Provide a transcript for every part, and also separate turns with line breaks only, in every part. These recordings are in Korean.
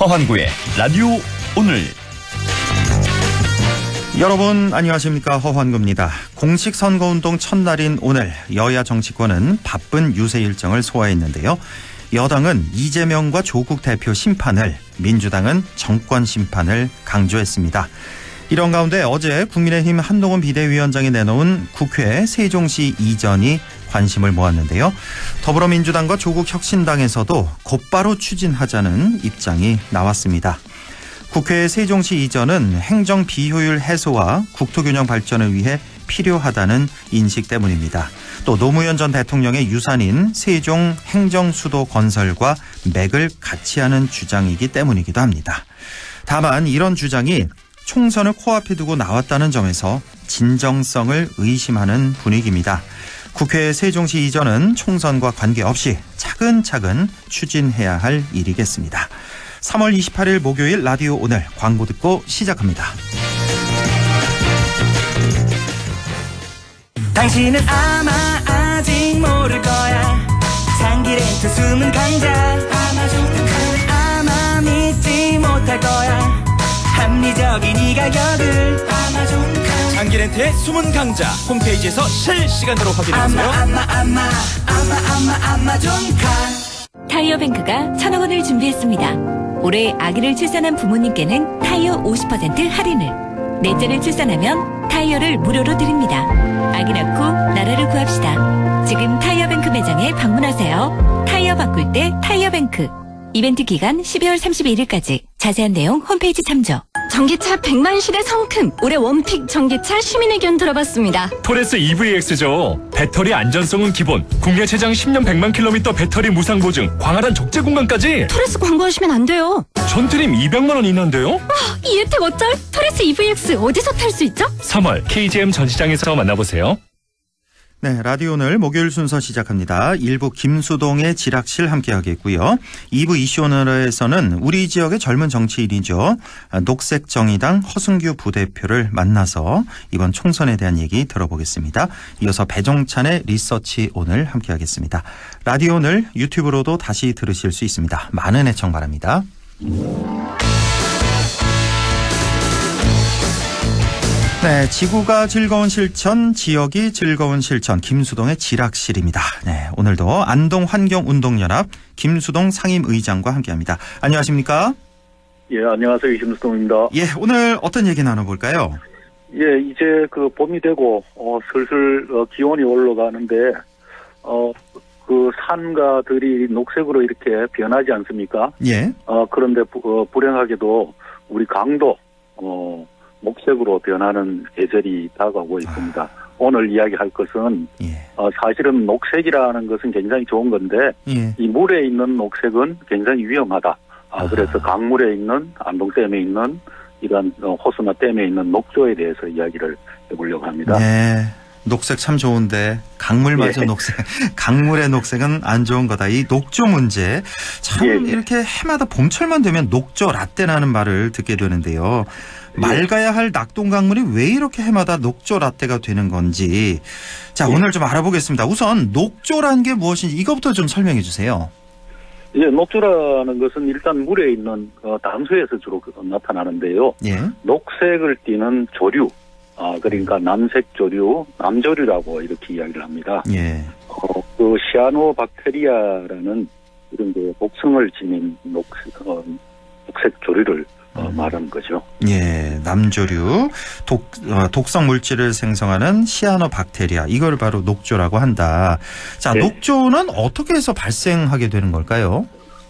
허환구의 라디오 오늘.
여러분 안녕하십니까, 허환구입니다. 공식 선거운동 첫날인 오늘 여야 정치권은 바쁜 유세 일정을 소화했는데요. 여당은 이재명과 조국 대표 심판을, 민주당은 정권 심판을 강조했습니다. 이런 가운데 어제 국민의힘 한동훈 비대위원장이 내놓은 국회 세종시 이전이 관심을 모았는데요. 더불어민주당과 조국혁신당에서도 곧바로 추진하자는 입장이 나왔습니다. 국회 세종시 이전은 행정 비효율 해소와 국토균형 발전을 위해 필요하다는 인식 때문입니다. 또 노무현 전 대통령의 유산인 세종 행정수도 건설과 맥을 같이 하는 주장이기 때문이기도 합니다. 다만 이런 주장이 총선을 코앞에 두고 나왔다는 점에서 진정성을 의심하는 분위기입니다. 국회 세종시 이전은 총선과 관계없이 차근차근 추진해야 할 일이겠습니다. 3월 28일 목요일 라디오 오늘 광고 듣고 시작합니다.
당신은 아마 아직 모를 거야. 장기 렌트 숨은 강자 아마존카. 아마 믿지 못할 거야. 합리적인 이 가격을 아마존카.
장기 렌트의 숨은 강자 홈페이지에서 실시간으로 확인하세요.
아마존카.
타이어뱅크가 1,000억 원을 준비했습니다. 올해 아기를 출산한 부모님께는 타이어 50% 할인을, 넷째를 출산하면 타이어를 무료로 드립니다. 아기 낳고 나라를 구합시다. 지금 타이어뱅크 매장에 방문하세요. 타이어 바꿀 때 타이어뱅크. 이벤트 기간 12월 31일까지. 자세한 내용 홈페이지 참조.
전기차 100만 시대 성큼. 올해 원픽 전기차 시민의견 들어봤습니다.
토레스 EVX죠. 배터리 안전성은 기본. 국내 최장 10년 100만 킬로미터 배터리 무상 보증. 광활한 적재 공간까지.
토레스 광고하시면 안 돼요.
전트림 200만 원 이내인데요?
이 혜택 어쩔? 토레스 EVX 어디서 탈 수 있죠?
3월 KGM 전시장에서 만나보세요.
네, 라디오 오늘 목요일 순서 시작합니다. 1부 김수동의 지락실 함께하겠고요. 2부 이슈 오늘에서는 우리 지역의 젊은 정치인이죠. 녹색정의당 허승규 부대표를 만나서 이번 총선에 대한 얘기 들어보겠습니다. 이어서 배종찬의 리서치 오늘 함께하겠습니다. 라디오 오늘 유튜브로도 다시 들으실 수 있습니다. 많은 애청 바랍니다. 네, 지구가 즐거운 실천, 지역이 즐거운 실천, 김수동의 지락실입니다. 네, 오늘도 안동환경운동연합 김수동 상임의장과 함께합니다. 안녕하십니까?
예, 안녕하세요. 김수동입니다.
예, 오늘 어떤 얘기 나눠볼까요?
예, 이제 봄이 되고 슬슬 기온이 올라가는데 그 산가들이 녹색으로 이렇게 변하지 않습니까?
예.
그런데 불행하게도 우리 강도 녹색으로 변하는 계절이 다가오고 있습니다. 오늘 이야기할 것은 사실은 녹색이라는 것은 굉장히 좋은 건데 이 물에 있는 녹색은 굉장히 위험하다. 그래서 강물에 있는 안동댐에 있는 이런 호수나 댐에 있는 녹조에 대해서 이야기를 해보려고 합니다.
네. 녹색 참 좋은데 강물마저 녹색, 강물의 녹색은 안 좋은 거다. 이 녹조 문제 참 이렇게 해마다 봄철만 되면 녹조 라떼라는 말을 듣게 되는데요. 맑아야 할 낙동강물이 왜 이렇게 해마다 녹조 라떼가 되는 건지, 자 오늘 좀 알아보겠습니다. 우선 녹조라는 게 무엇인지 이것부터 좀 설명해 주세요.
예, 녹조라는 것은 일단 물에 있는 담수에서 주로 나타나는데요. 녹색을 띠는 조류, 그러니까 남색 조류, 남조류라고 이렇게 이야기를 합니다. 그 시아노박테리아라는 이런 독성을 지닌 녹색 조류를 말하는 거죠.
예, 남조류, 독성 물질을 생성하는 시아노박테리아, 이걸 바로 녹조라고 한다. 자, 녹조는 어떻게 해서 발생하게 되는 걸까요?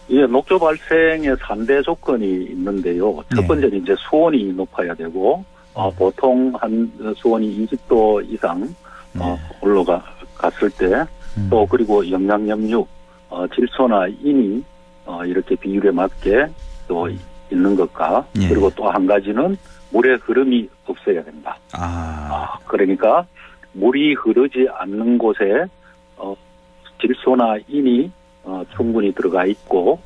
예, 녹조 발생의 3대 조건이 있는데요. 첫 번째는 이제 수온이 높아야 되고, 보통 한 수온이 20도 이상 올라갔을 때, 또 그리고 영양염류, 질소나 인이 이렇게 비율에 맞게 또 있는 것과, 그리고 또 한 가지는 물의 흐름이 없어야 된다. 그러니까 물이 흐르지 않는 곳에 질소나 인이 충분히 들어가 있고,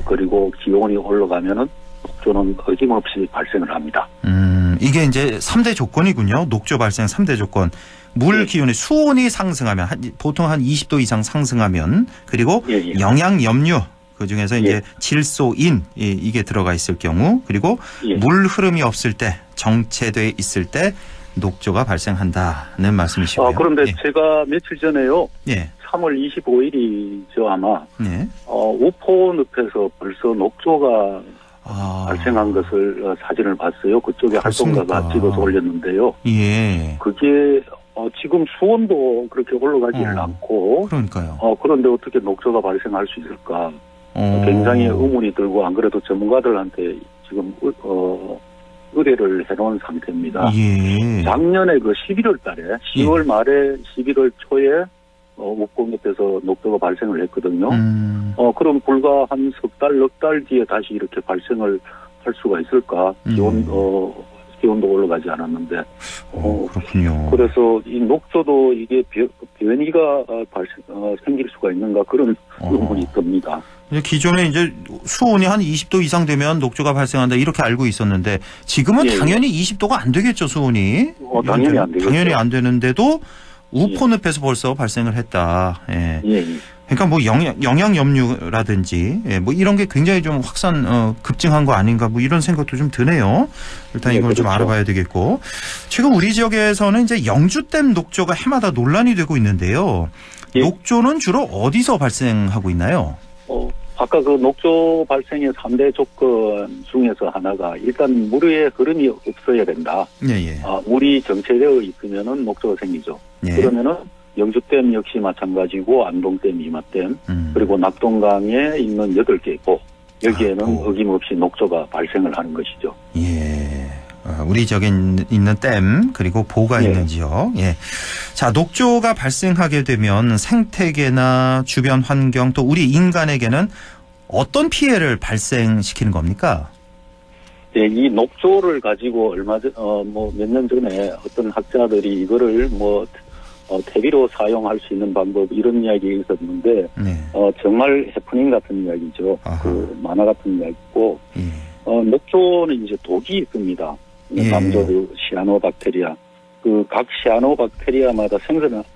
그리고 기온이 올라가면은 녹조는 어김없이 발생을 합니다.
이게 이제 3대 조건이군요. 녹조 발생 3대 조건. 물 기온의 수온이 상승하면 보통 한 20도 이상 상승하면, 그리고 영양 염류, 그중에서 이제 질소인 이게 들어가 있을 경우 그리고
예.
물 흐름이 없을 때 정체돼 있을 때 녹조가 발생한다는 말씀이시고요.
그런데
예.
제가 며칠 전에요.
예.
3월 25일이죠 아마.
예.
우포 늪에서 벌써 녹조가 발생한 것을 사진을 봤어요. 그쪽에
그렇습니까?
활동가가 찍어서 올렸는데요.
예.
그게 지금 수온도 그렇게 올라가지는 않고
그러니까요.
그런데 어떻게 녹조가 발생할 수 있을까? 굉장히 의문이 들고 안 그래도 전문가들한테 지금 의뢰를 해놓은 상태입니다.
예.
작년에 그 11월 달에 10월 말에 11월 초에 우포늪에서 녹조가 발생을 했거든요. 그럼 불과 한 석 달, 넉 달 뒤에 다시 이렇게 발생을 할 수가 있을까? 기온도 올라가지 않았는데.
그렇군요.
그래서 이 녹조도 이게 변이가 생길 수가 있는가 그런 의문이 듭니다.
기존에 이제 수온이 한 20도 이상 되면 녹조가 발생한다 이렇게 알고 있었는데 지금은 당연히 20도가 안 되겠죠, 수온이.
당연히 안 되겠죠.
당연히 안 되는데도 우포늪에서 벌써 발생을 했다. 예. 그러니까 뭐 영양 염류라든지 뭐 이런 게 굉장히 좀 급증한 거 아닌가 뭐 이런 생각도 좀 드네요. 일단 이걸 좀 알아봐야 되겠고. 지금 우리 지역에서는 이제 영주댐 녹조가 해마다 논란이 되고 있는데요. 녹조는 주로 어디서 발생하고 있나요?
아까 그 녹조 발생의 3대 조건 중에서 하나가 일단 물의 흐름이 없어야 된다. 물이 정체되어 있으면은 녹조가 생기죠. 그러면은 영주댐 역시 마찬가지고 안동댐, 이마댐 그리고 낙동강에 있는 8개 있고 여기에는 어김없이 녹조가 발생을 하는 것이죠.
예. 우리 지역에 있는 댐 그리고 보가 있는 지역. 예. 자, 녹조가 발생하게 되면 생태계나 주변 환경 또 우리 인간에게는 어떤 피해를 발생시키는 겁니까?
네, 이 녹조를 가지고 몇 년 전에 어떤 학자들이 이거를 퇴비로 사용할 수 있는 방법 이런 이야기 있었는데 정말 해프닝 같은 이야기죠. 그 만화 같은 이야기고 녹조는 이제 독이 있습니다. 남조류 시아노박테리아. 그 각 시아노박테리아마다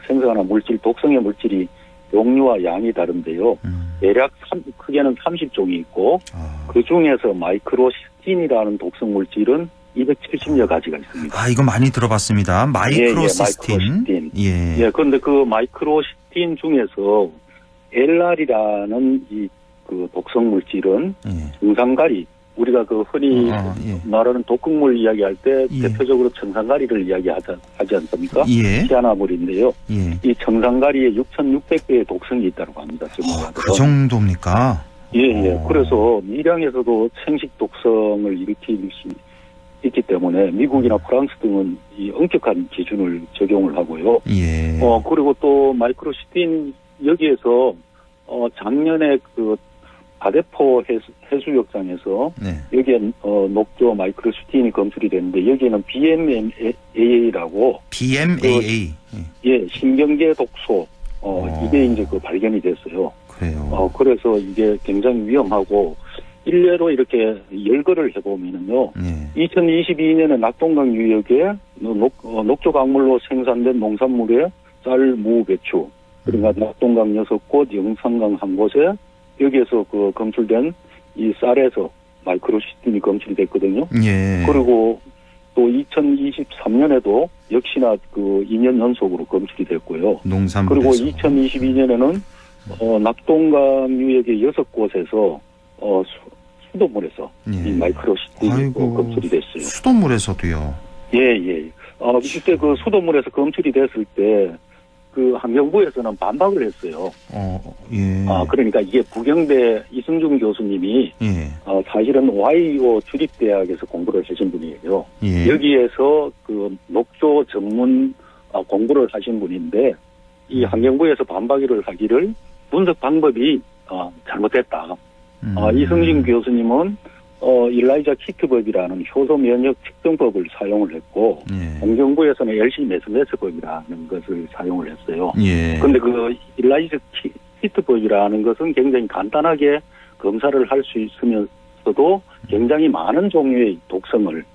생성하는 물질, 독성의 물질이 종류와 양이 다른데요. 대략 크게는 30종이 있고 그 중에서 마이크로시스틴이라는 독성 물질은 270여 가지가 있습니다.
이거 많이 들어봤습니다. 마이크로시스틴.
그런데 그 마이크로시스틴 중에서 LR이라는 그 독성 물질은 정상가리. 우리가 그 흔히 말하는 독극물 이야기할 때 대표적으로 청산가리를 이야기하지 않습니까? 시아나물인데요. 이 청산가리에 6,600배의 독성이 있다고 합니다.
그 정도입니까?
그래서 밀양에서도 생식 독성을 일으킬 수 있기 때문에 미국이나 프랑스 등은 이 엄격한 기준을 적용을 하고요. 그리고 또 마이크로시스틴 여기에서 작년에 그 가대포 해수욕장에서 여기에 녹조 마이크로시스틴이 검출이 됐는데 여기에는 BMAA라고 신경계 독소 이게 이제 그 발견이 됐어요.
그래요.
그래서 이게 굉장히 위험하고 일례로 이렇게 열거를 해보면은요. 2022년에 낙동강 유역에 녹조 강물로 생산된 농산물에 쌀, 무, 배추 그러니까 낙동강 6곳, 영산강 1곳에 여기에서 그 검출된 이 쌀에서 마이크로시스틴이 검출이 됐거든요. 그리고 또 2023년에도 역시나 그 2년 연속으로 검출이 됐고요. 그리고 2022년에는 낙동강 유역의 6곳에서 수돗물에서 이 마이크로시스틴이 검출이 됐어요.
수돗물에서도요?
이때 그 수돗물에서 검출이 됐을 때 그 환경부에서는 반박을 했어요. 그러니까 이게 부경대 이승준 교수님이 사실은 오하이오 주립대학에서 공부를 하신 분이에요. 여기에서 그 녹조 전문 공부를 하신 분인데 이 환경부에서 반박을 하기를 분석 방법이 잘못됐다. 이승준 교수님은 일라이자 키트법이라는 효소 면역 측정법을 사용을 했고 환경부에서는 LC 메슬레스법이라는 것을 사용을 했어요. 그런데 그 일라이자 키트법이라는 것은 굉장히 간단하게 검사를 할 수 있으면서도 굉장히 많은 종류의 독성을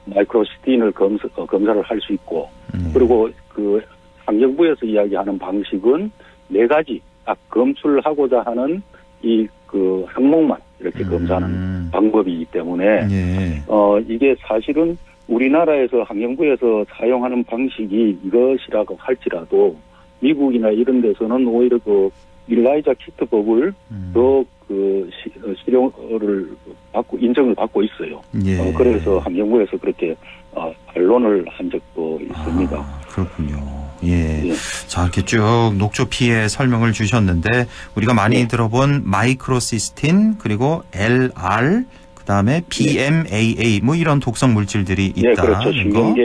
마이크로시스틴을 검사를 할 수 있고 그리고 그 환경부에서 이야기하는 방식은 4가지 딱 검출하고자 하는 이 그 항목만 이렇게 검사하는 방법이기 때문에
예.
이게 사실은 우리나라에서 환경부에서 사용하는 방식이 이것이라고 할지라도 미국이나 이런 데서는 오히려 그 일라이자 키트법을 더 그 실용을 받고 인정을 받고 있어요.
예.
그래서 환경부에서 그렇게 반론을 한 적도 있습니다.
아, 그렇군요. 예.
예.
자, 이렇게 쭉 녹조 피해 설명을 주셨는데 우리가 많이
예.
들어본 마이크로시스틴 그리고 LR 그다음에 BMAA 뭐 이런 독성 물질들이 있다.
예, 그렇죠. 신경계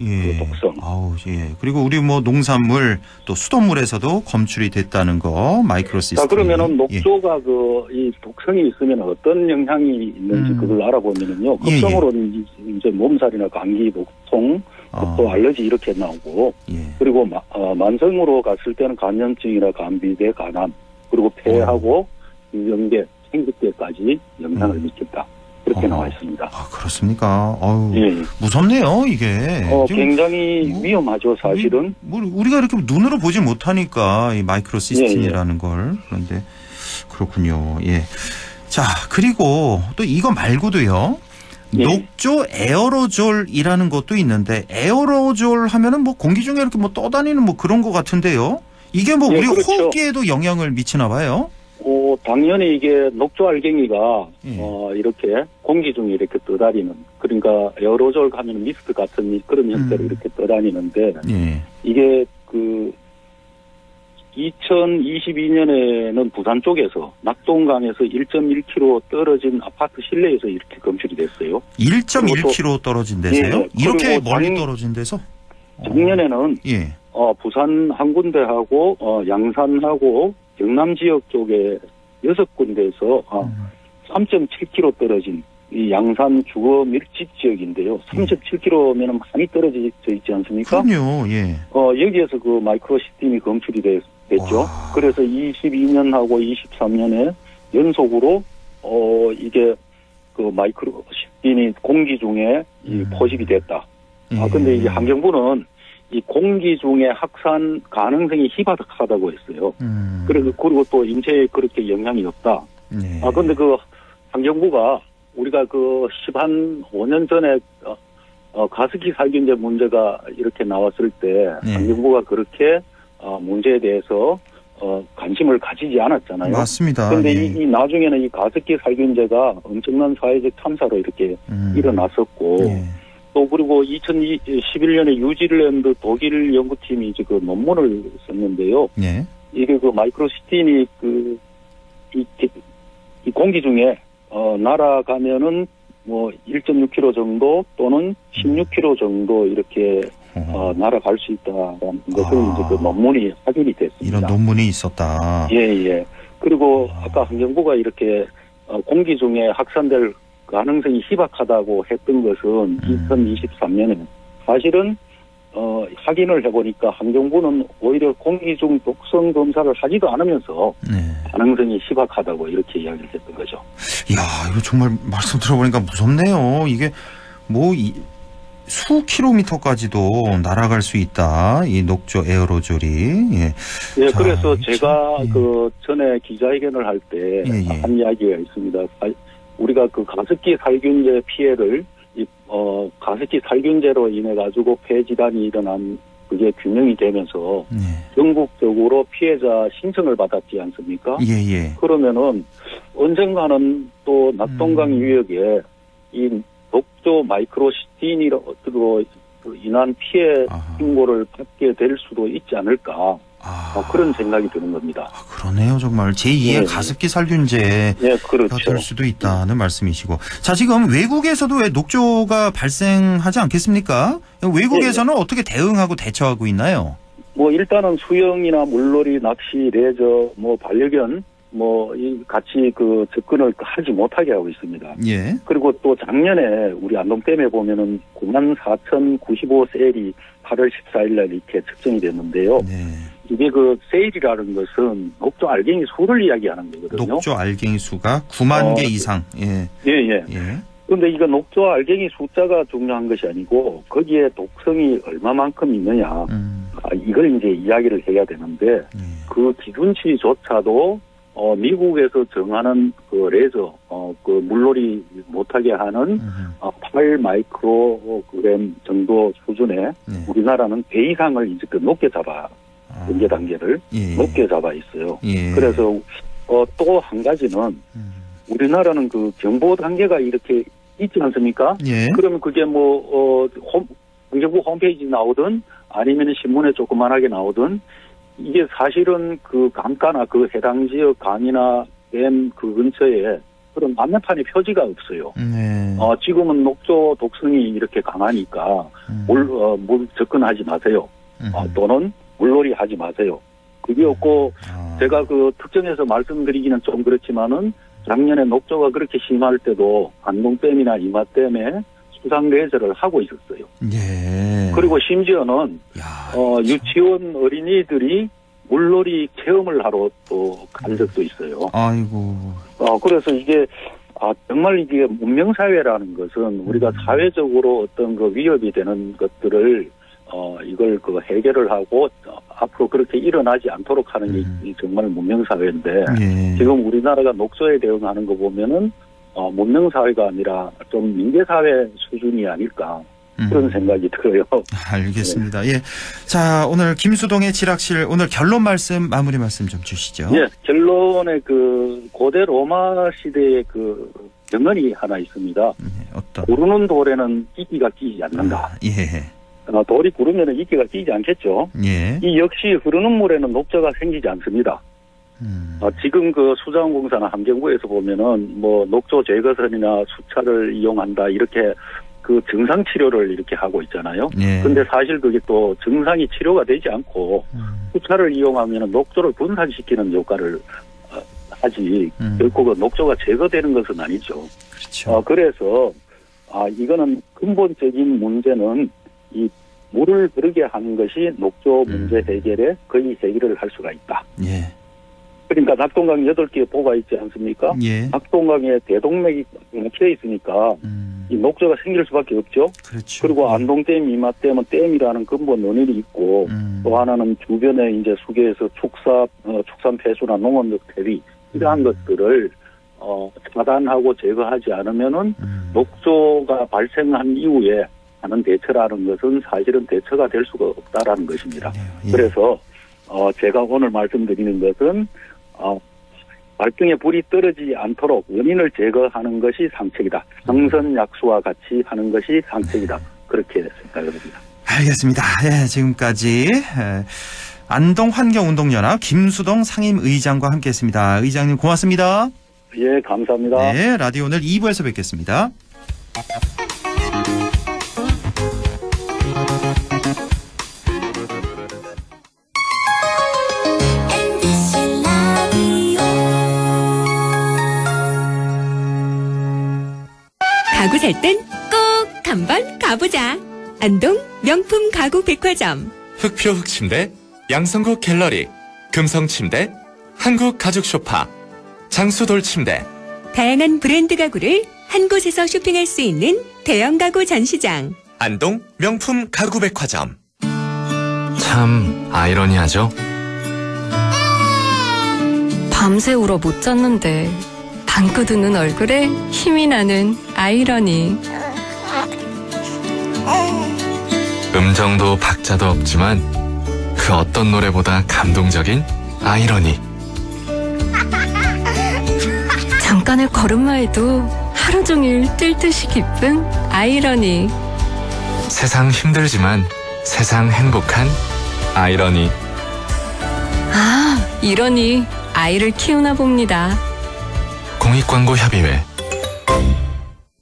예.
그 독성.
아우, 예. 그리고 우리 뭐 농산물 또 수돗물에서도 검출이 됐다는 거 마이크로시스틴.
자, 그러면은 녹조가 그 이 독성이 있으면 어떤 영향이 있는지 그걸 알아보면은요.
예, 예.
급성으로는 이제 몸살이나 감기, 복통, 또 알러지 이렇게 나오고
예.
그리고 만성으로 갔을 때는 감염증이나 감비대, 간암 그리고 폐하고 유경계, 생殖계까지 영향을 미친다. 그렇게 나와 있습니다.
아, 그렇습니까? 어우,
예.
무섭네요, 이게. 지금
굉장히 위험하죠, 사실은.
우리가 이렇게 눈으로 보지 못하니까 이 마이크로시스틴이라는 걸. 그런데 그렇군요. 예. 자, 그리고 또 이거 말고도요.
예.
녹조 에어로졸이라는 것도 있는데 에어로졸 하면은 뭐 공기 중에 이렇게 뭐 떠다니는 뭐 그런 것 같은데요. 이게 뭐
예,
우리
그렇죠.
호흡기에도 영향을 미치나 봐요.
당연히 이게 녹조 알갱이가
예.
이렇게 공기 중에 이렇게 떠다니는 그러니까 에어로졸 하면 미스트 같은 그런 형태로 이렇게 떠다니는데
예.
이게 그 2022년에는 부산 쪽에서 낙동강에서 1.1km 떨어진 아파트 실내에서 이렇게 검출이 됐어요.
1.1km 떨어진 데서요?
예,
이렇게
그리고
멀리 떨어진 데서?
작년에는
예.
부산 한 군데하고 양산하고 경남 지역 쪽에 6군데에서 3.7km 떨어진 이 양산 주거 밀집 지역인데요. 3.7km면 많이 떨어져 있지 않습니까?
그럼요. 예.
여기에서 그 마이크로시스틴이 검출이 됐죠.
와.
그래서 22년하고 23년에 연속으로 이게 그 마이크로시스틴이 공기 중에 이 포집이 됐다. 근데 이 환경부는 이 공기 중에 확산 가능성이 희박하다고 했어요. 그리고 또 인체에 그렇게 영향이 없다.
네.
근데 그 환경부가 우리가 그 5년 전에 가습기 살균제 문제가 이렇게 나왔을 때
네.
환경부가 그렇게 문제에 대해서 관심을 가지지 않았잖아요.
맞습니다.
그런데
예.
이 나중에는 이 가습기 살균제가 엄청난 사회적 탐사로 이렇게 일어났었고
예.
또 그리고 2011년에 뉴질랜드 독일 연구팀이 이제 그 논문을 썼는데요.
예.
이게 그 마이크로시스틴이 이 공기 중에 날아가면은 뭐 1.6km 정도 또는 16km 정도 이렇게 날아갈 수 있다라는 것을 이제 그 논문이 확인이 됐습니다.
이런 논문이 있었다.
예. 그리고 아까 환경부가 이렇게 공기 중에 확산될 가능성이 희박하다고 했던 것은 2023년에 사실은 확인을 해보니까 환경부는 오히려 공기 중 독성 검사를 하지도 않으면서
네. 가능성이
희박하다고 이렇게 이야기를 했던 거죠.
이야, 이거 정말 말씀 들어보니까 무섭네요. 이게 뭐 수 킬로미터까지도 날아갈 수 있다. 이 녹조 에어로졸이. 예.
예,
자,
그래서 제가
예.
그 전에 기자회견을 할 때 한
예.
이야기가 있습니다. 우리가 그 가습기 살균제 피해를 가습기 살균제로 인해 가지고 폐 질환이 일어난 그게 규명이 되면서
네.
전국적으로 피해자 신청을 받았지 않습니까?
예.
그러면은 언젠가는 또 낙동강 유역에 이 녹조 마이크로시스틴으로 인한 피해 신고를 받게 될 수도 있지 않을까 그런 생각이 드는 겁니다.
그러네요, 정말 제2의
네.
가습기 살균제가
그렇죠.
될 수도 있다는 말씀이시고, 자 지금 외국에서도 왜 녹조가 발생하지 않겠습니까? 외국에서는 어떻게 대응하고 대처하고 있나요?
뭐 일단은 수영이나 물놀이, 낚시, 레저, 뭐 반려견 이 같이 그 접근을 하지 못하게 하고 있습니다.
예.
그리고 또 작년에 우리 안동댐에 보면은 94,095셀이 8월 14일 날 이렇게 측정이 됐는데요.
네.
이게 그 셀이라는 것은 녹조 알갱이 수를 이야기하는 거거든요.
녹조 알갱이 수가 9만 개 이상. 예.
예. 그런데 이거 녹조 알갱이 숫자가 중요한 것이 아니고 거기에 독성이 얼마만큼 있느냐. 이걸 이제 이야기를 해야 되는데 그 기준치조차도 미국에서 정하는 그 레저, 그 물놀이 못하게 하는 8 마이크로그램 정도 수준의 우리나라는 배 이상을 이제 그 높게 잡아 경계 단계를 높게 잡아 있어요. 그래서 또 한 가지는 우리나라는 그 경보 단계가 이렇게 있지 않습니까? 그러면 그게 환경부 홈페이지 나오든 아니면 신문에 조그만하게 나오든 이게 사실은 그 강가나 그 해당 지역 강이나 댐 그 근처에 그런 안내판의 표지가 없어요. 지금은 녹조 독성이 이렇게 강하니까 물 접근하지 마세요. 또는 물놀이 하지 마세요. 그게 없고 제가 그 특정해서 말씀드리기는 좀 그렇지만은 작년에 녹조가 그렇게 심할 때도 안동댐이나 이마댐에 수상 레저를 하고 있었어요. 그리고 심지어는 유치원 어린이들이 물놀이 체험을 하러 또 간 적도 있어요.
아이고.
그래서 이게 정말 이게 문명사회라는 것은 우리가 사회적으로 어떤 그 위협이 되는 것들을 이걸 그 해결을 하고 앞으로 그렇게 일어나지 않도록 하는 게 정말 문명사회인데 지금 우리나라가 녹조에 대응하는 거 보면은 문명사회가 아니라 좀 민계사회 수준이 아닐까 그런 생각이 들어요.
알겠습니다. 예. 자, 오늘 김수동의 지락실 오늘 결론 말씀 마무리 말씀 좀 주시죠.
예. 결론에 그 고대 로마 시대의 그 명언이 하나 있습니다.
어떤?
구르는 돌에는 이끼가 끼지 않는다. 돌이 구르면 이끼가 끼지 않겠죠. 이 역시 흐르는 물에는 녹조가 생기지 않습니다. 지금 그 수자원공사나 환경부에서 보면은 녹조 제거선이나 수차를 이용한다 이렇게 그 증상 치료를 이렇게 하고 있잖아요. 근데 사실 그게 또 증상이 치료가 되지 않고 수차를 이용하면은 녹조를 분산시키는 효과를 하지 결코 그 녹조가 제거되는 것은 아니죠.
그렇죠.
그래서 이거는 근본적인 문제는 이 물을 흐르게 하는 것이 녹조 문제 해결에 거의 해결을 할 수가 있다. 그러니까 낙동강 8개 보가 있지 않습니까? 낙동강에 대동맥이 막혀 있으니까 이 녹조가 생길 수밖에 없죠.
그렇죠.
그리고 안동댐, 이마댐은 댐이라는 근본 원인이 있고 또 하나는 주변에 이제 수계에서 축산 폐수나 농업용 폐리 이러한 것들을 차단하고 제거하지 않으면은 녹조가 발생한 이후에 하는 대처라는 것은 사실은 대처가 될 수가 없다라는 것입니다. 그래서 제가 오늘 말씀드리는 것은 발등에 불이 떨어지지 않도록 원인을 제거하는 것이 상책이다. 상선약수와 같이 하는 것이 상책이다. 그렇게 생각을 합니다.
알겠습니다. 지금까지 안동환경운동연합 김수동 상임의장과 함께했습니다. 의장님 고맙습니다.
예, 감사합니다.
네, 라디오 오늘 2부에서 뵙겠습니다.
가구 살 땐 꼭 한번 가보자. 안동 명품 가구 백화점.
흑표 흑침대, 양성국 갤러리, 금성침대, 한국가죽소파, 장수돌침대.
다양한 브랜드 가구를 한 곳에서 쇼핑할 수 있는 대형 가구 전시장.
안동 명품 가구 백화점. 참 아이러니하죠?
밤새 울어 못 잤는데 방긋 드는 얼굴에 힘이 나는 아이러니.
음정도 박자도 없지만 그 어떤 노래보다 감동적인 아이러니.
잠깐의 걸음마에도 하루 종일 뜰 듯이 기쁜 아이러니.
세상 힘들지만 세상 행복한 아이러니.
이러니 아이를 키우나 봅니다.
공익광고협의회.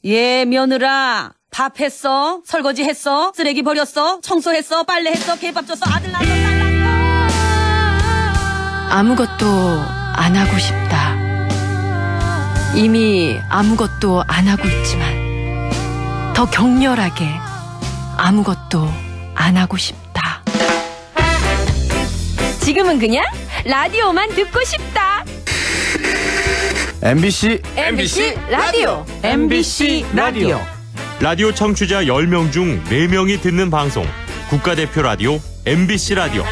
예, 며느라. 밥 했어? 설거지 했어? 쓰레기 버렸어? 청소했어? 빨래했어? 개밥 줬어? 아들 낳았어? 딸 낳았어?
아무것도 안 하고 싶다. 이미 아무것도 안 하고 있지만 더 격렬하게 아무것도 안 하고 싶다.
지금은 그냥 라디오만 듣고 싶다.
MBC
라디오.
MBC 라디오. 라디오 청취자 10명 중 4명이 듣는 방송. 국가대표 라디오 MBC 라디오.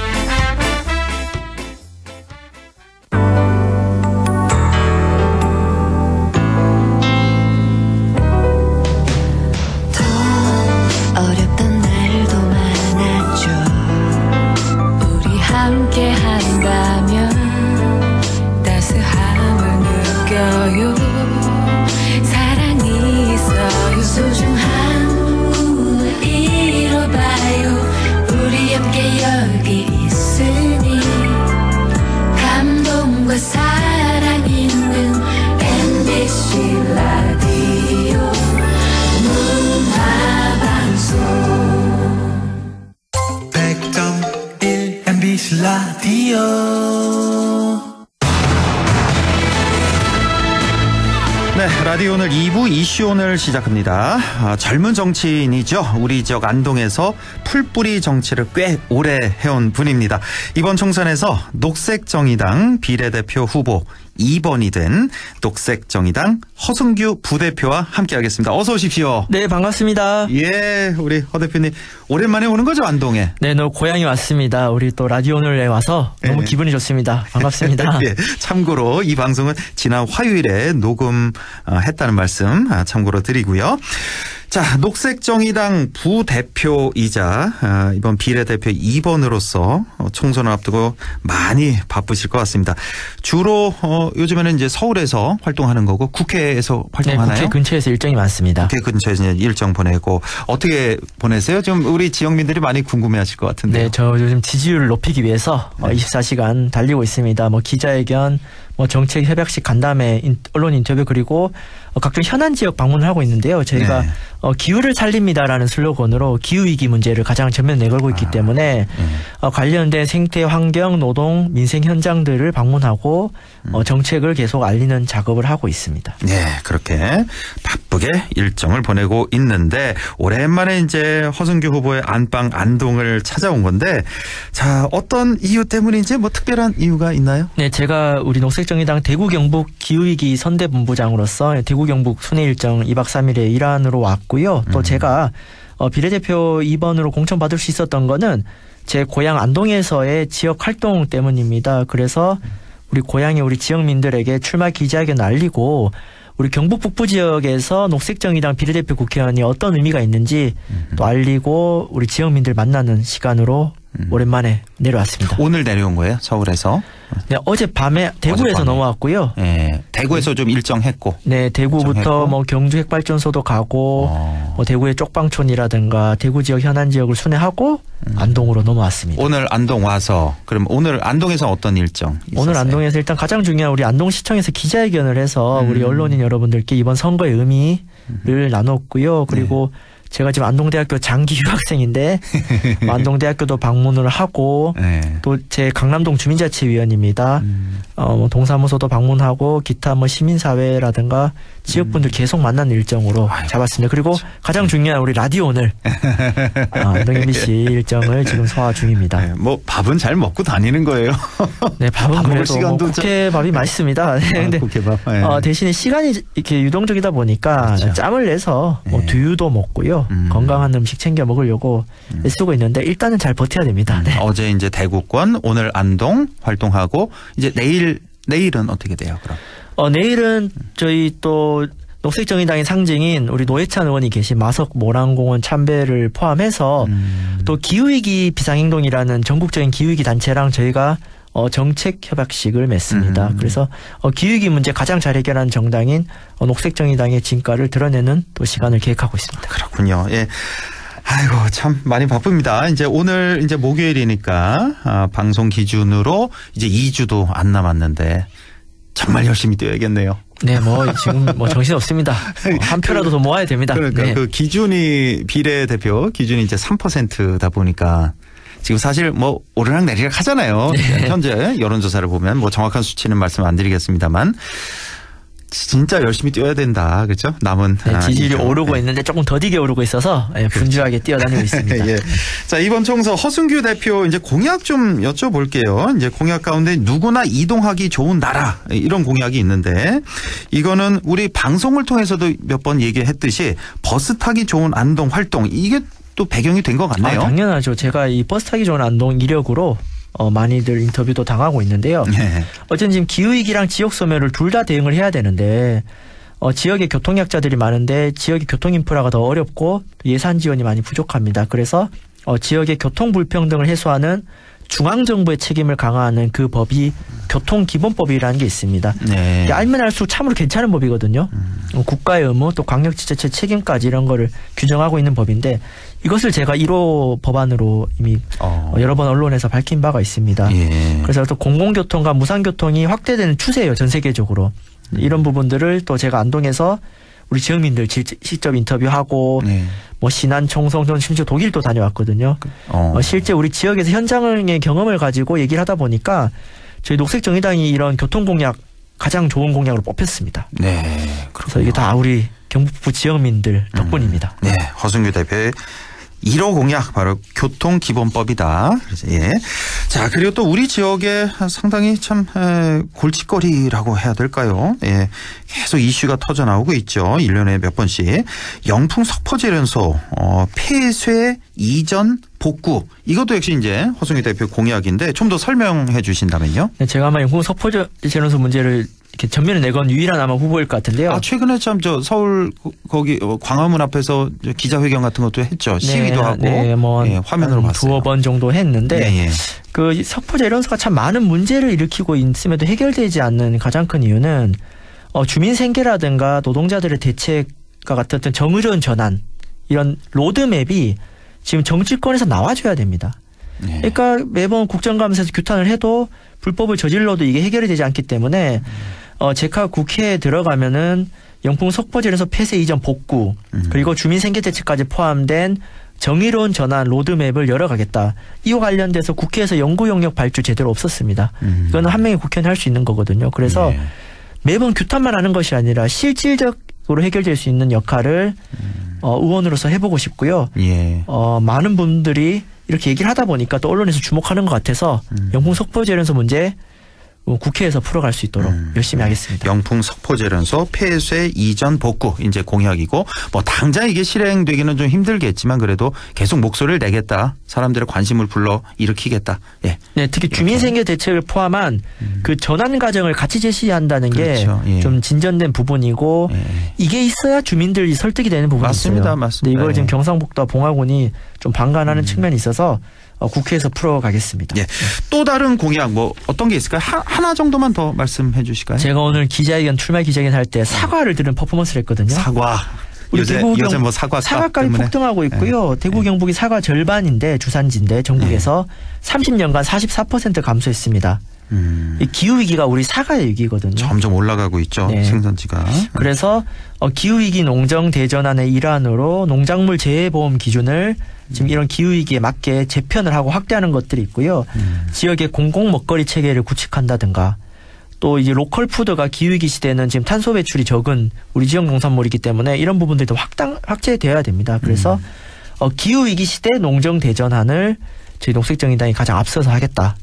여기 있으니 감동과 사랑 있는 MBC 라디오 문화방송
100.1 MBC 라디오.
네, 라디오 오늘 2부 이슈온을 시작합니다. 젊은 정치인이죠. 우리 지역 안동에서 풀뿌리 정치를 꽤 오래 해온 분입니다. 이번 총선에서 녹색정의당 비례대표 후보 2번이 된 녹색정의당 허승규 부대표와 함께하겠습니다. 어서 오십시오.
네, 반갑습니다.
예, 우리 허 대표님 오랜만에 오는 거죠, 안동에?
네, 고향에 왔습니다. 우리 또 라디오 오늘에 와서 너무 기분이 좋습니다. 반갑습니다.
예, 참고로 이 방송은 지난 화요일에 녹음했다는 말씀 참고로 드리고요. 자, 녹색정의당 부대표이자 이번 비례대표 2번으로서 총선을 앞두고 많이 바쁘실 것 같습니다. 주로 요즘에는 이제 서울에서 활동하는 거고 국회에서 활동하나요?
네, 국회 근처에서 일정이 많습니다.
국회 근처에서 이제 일정 보내고 어떻게 보내세요? 좀 우리 지역민들이 많이 궁금해하실 것 같은데요.
네, 저 요즘 지지율을 높이기 위해서 24시간 달리고 있습니다. 기자회견, 정책 협약식 간담회, 언론 인터뷰 그리고 각종 현안 지역 방문을 하고 있는데요. 저희가
네.
기후를 살립니다라는 슬로건으로 기후위기 문제를 가장 전면 내걸고 있기 때문에 관련된 생태, 환경, 노동, 민생 현장들을 방문하고 정책을 계속 알리는 작업을 하고 있습니다.
네, 그렇게 바쁘게 일정을 보내고 있는데 오랜만에 이제 허승규 후보의 안방 안동을 찾아온 건데 자, 어떤 이유 때문인지 특별한 이유가 있나요?
네, 제가 우리 녹색정의당 대구 경북 기후위기 선대본부장으로서 대구 경북 순회 일정 2박 3일의 일환으로 왔고요. 또 제가 비례대표 2번으로 공천받을 수 있었던 거는 제 고향 안동에서의 지역 활동 때문입니다. 그래서 우리 고향의 우리 지역민들에게 출마 기자회견 알리고 우리 경북 북부 지역에서 녹색정의당 비례대표 국회의원이 어떤 의미가 있는지 또 알리고 우리 지역민들 만나는 시간으로 오랜만에 내려왔습니다.
오늘 내려온 거예요? 서울에서?
네, 어젯밤에 대구에서
어젯밤에.
넘어왔고요.
네, 대구에서 좀 일정했고.
네, 대구부터 경주 핵발전소도 가고 대구의 쪽방촌이라든가 대구 지역 현안 지역을 순회하고 안동으로 넘어왔습니다.
오늘 안동 와서 그럼 오늘 안동에서 어떤 일정 있었어요?
오늘 안동에서 일단 가장 중요한 우리 안동시청에서 기자회견을 해서 우리 언론인 여러분들께 이번 선거의 의미를 나눴고요. 그리고 제가 지금 안동대학교 장기 휴학생인데 안동대학교도 방문을 하고 또 제 강남동 주민자치위원입니다. 동사무소도 방문하고 기타 시민사회라든가 지역분들 계속 만나는 일정으로 잡았습니다. 그리고 가장 중요한 우리 라디오 오늘 안동 MBC 일정을 지금 소화 중입니다.
네, 밥은 잘 먹고 다니는 거예요?
네, 밥은 그래도 국회 밥이 맛있습니다. 네, 근데
국회밥.
대신에 시간이 이렇게 유동적이다 보니까
그렇죠.
짬을 내서 두유도 먹고요. 건강한 음식 챙겨 먹으려고 애쓰고 있는데 일단은 잘 버텨야 됩니다. 네.
어제 이제 대구권, 오늘 안동 활동하고 이제 내일은 어떻게 돼요, 그럼?
내일은 저희 또 녹색정의당의 상징인 우리 노회찬 의원이 계신 마석 모란공원 참배를 포함해서 또 기후위기 비상행동이라는 전국적인 기후위기 단체랑 저희가 정책 협약식을 맺습니다. 그래서 기후위기 문제 가장 잘 해결하는 정당인 녹색정의당의 진가를 드러내는 또 시간을 계획하고 있습니다.
그렇군요. 예. 아이고, 참 많이 바쁩니다. 이제 오늘 이제 목요일이니까 방송 기준으로 이제 2주도 안 남았는데 정말 열심히 뛰어야겠네요.
네, 지금 정신 없습니다. 한 표라도 더 모아야 됩니다.
그러니까
네.
그 기준이 비례대표 기준이 이제 3%다 보니까 지금 사실 오르락 내리락 하잖아요.
네.
현재 여론조사를 보면 정확한 수치는 말씀 안 드리겠습니다만 진짜 열심히 뛰어야 된다. 그렇죠? 남은
지지율이 오르고 있는데 조금 더디게 오르고 있어서 분주하게 뛰어다니고 있습니다.
예. 자, 이번 총선 허승규 대표 이제 공약 좀 여쭤볼게요. 이제 공약 가운데 누구나 이동하기 좋은 나라 이런 공약이 있는데 이거는 우리 방송을 통해서도 몇 번 얘기했듯이 버스 타기 좋은 안동 활동 이게 또 배경이 된 것 같네요.
당연하죠. 제가 이 버스 타기 좋은 안동 이력으로 많이들 인터뷰도 당하고 있는데요.
네.
어쨌든 지금 기후위기랑 지역소멸을 둘 다 대응을 해야 되는데 지역에 교통약자들이 많은데 지역의 교통인프라가 더 어렵고 예산 지원이 많이 부족합니다. 그래서 지역의 교통불평등을 해소하는 중앙정부의 책임을 강화하는 그 법이 교통기본법이라는 게 있습니다.
네.
알면 알수록 참으로 괜찮은 법이거든요. 국가의 의무 또 광역지자체 책임까지 이런 거를 규정하고 있는 법인데 이것을 제가 1호 법안으로 이미 여러 번 언론에서 밝힌 바가 있습니다.
예.
그래서 또 공공교통과 무상교통이 확대되는 추세예요. 전 세계적으로. 이런 부분들을 또 제가 안동에서 우리 지역민들 직접 인터뷰하고
네.
뭐 신안, 청송, 심지어 독일도 다녀왔거든요. 실제 우리 지역에서 현장의 경험을 가지고 얘기를 하다 보니까 저희 녹색정의당이 이런 교통공약 가장 좋은 공약으로 뽑혔습니다.
네.
그래서 이게 다 우리 경북북부 지역민들 덕분입니다.
네. 허승규 대표의 1호 공약 바로 교통기본법이다. 그래서 예. 자, 그리고 또 우리 지역에 상당히 참 골칫거리라고 해야 될까요? 예. 계속 이슈가 터져 나오고 있죠. 1년에 몇 번씩. 영풍 석포제련소 폐쇄 이전 복구. 이것도 역시 이제 허승규 대표 공약인데 좀 더 설명해 주신다면요?
네, 제가 아마 영풍 석포제련소 문제를 이렇게 전면에 내건 유일한 아마 후보일 것 같은데요.
아, 최근에 참 저 서울 거기 광화문 앞에서 기자회견 같은 것도 했죠. 시위도 하고.
네, 뭐
예, 화면으로 봤어요.
두어 번 정도 했는데
예.
그 석포제련소가 참 많은 문제를 일으키고 있음에도 해결되지 않는 가장 큰 이유는 주민 생계라든가 노동자들의 대책과 같은 어떤 정의로운 전환 이런 로드맵이 지금 정치권에서 나와줘야 됩니다.
네.
그러니까 매번 국정감사에서 규탄을 해도 불법을 저질러도 이게 해결이 되지 않기 때문에 제가 국회에 들어가면은 영풍 석포제련소 폐쇄 이전 복구 그리고 주민 생계 대책까지 포함된 정의로운 전환 로드맵을 열어가겠다. 이와 관련돼서 국회에서 연구 영역 발주 제대로 없었습니다. 이거는 한 명의 국회의원이 할 수 있는 거거든요. 그래서
네.
매번 규탄만 하는 것이 아니라 실질적으로 해결될 수 있는 역할을 의원으로서 해보고 싶고요.
예.
많은 분들이 이렇게 얘기를 하다 보니까 또 언론에서 주목하는 것 같아서 영풍 석포제련소 문제 국회에서 풀어갈 수 있도록 열심히 하겠습니다.
영풍 석포제련소 폐쇄 이전 복구 이제 공약이고 뭐 당장 이게 실행되기는 좀 힘들겠지만 그래도 계속 목소리를 내겠다. 사람들의 관심을 불러 일으키겠다. 예.
네, 특히 주민생계 대책을 포함한 그 전환 과정을 같이 제시한다는
그렇죠.
게 좀
예.
진전된 부분이고 이게 있어야 주민들이 설득이 되는 부분이
맞습니다.
있어요.
맞습니다.
근데 이걸 지금
예.
경상북도와 봉화군이 좀 방관하는 측면이 있어서 국회에서 풀어가겠습니다.
예. 또 다른 공약 뭐 어떤 게 있을까요? 하나 정도만 더 말씀해 주실까요?
제가 오늘 출마 기자회견 할 때 사과를 들은 퍼포먼스를 했거든요.
사과. 요새 뭐
사과값이 폭등하고 있고요. 대구 경북이 사과 절반인데 주산지인데 전국에서 30년간 44% 감소했습니다. 이 기후위기가 우리 사과의 위기거든요.
점점 올라가고 있죠.
네.
생산지가.
그래서 기후위기 농정 대전환의 일환으로 농작물 재해보험 기준을 지금 이런 기후위기에 맞게 재편을 하고 확대하는 것들이 있고요. 지역의 공공 먹거리 체계를 구축한다든가 또 이제 로컬 푸드가 기후위기 시대에는 지금 탄소 배출이 적은 우리 지역 농산물이기 때문에 이런 부분들도 확대되어야 됩니다. 그래서 기후위기 시대 농정 대전환을 저희 녹색정의당이 가장 앞서서 하겠다.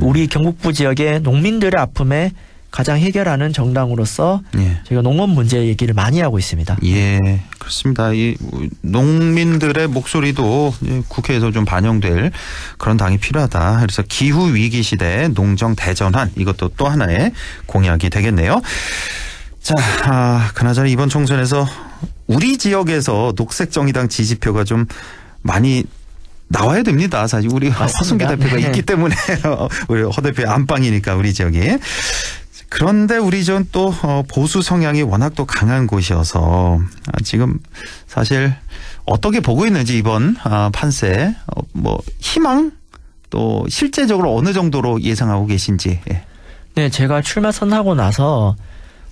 우리 경북부 지역의 농민들의 아픔에 가장 해결하는 정당으로서
예.
저희가 농업 문제 얘기를 많이 하고 있습니다.
예, 그렇습니다. 이 농민들의 목소리도 국회에서 좀 반영될 그런 당이 필요하다. 그래서 기후 위기 시대 농정 대전환 이것도 또 하나의 공약이 되겠네요. 자, 그나저나 이번 총선에서 우리 지역에서 녹색정의당 지지표가 좀 많이 나와야 됩니다. 사실 우리 허승규 대표가
네.
있기 때문에 우리 허 대표의 안방이니까 우리 지역이. 그런데 우리 전 또 보수 성향이 워낙 또 강한 곳이어서 지금 사실 어떻게 보고 있는지 이번 판세 뭐 희망 또 실제적으로 어느 정도로 예상하고 계신지. 예.
네, 제가 출마 선하고 나서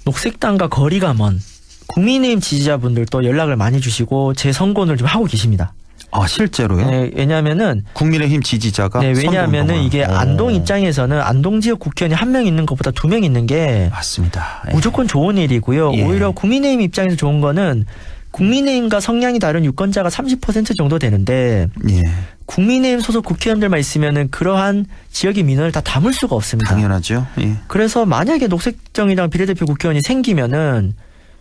녹색당과 거리가 먼 국민의힘 지지자분들도 연락을 많이 주시고 제 선거를 좀 하고 계십니다.
아, 실제로요?
네, 왜냐하면은
국민의힘 지지자가
네, 왜냐하면은 이게 안동 입장에서는 안동 지역 국회의원이 한 명 있는 것보다 2명 있는 게
맞습니다. 예.
무조건 좋은 일이고요.
예.
오히려 국민의힘 입장에서 좋은 거는 국민의힘과 성향이 다른 유권자가 30% 정도 되는데
예.
국민의힘 소속 국회의원들만 있으면은 그러한 지역의 민원을 다 담을 수가 없습니다.
당연하죠. 예.
그래서 만약에 녹색정의당 비례대표 국회의원이 생기면은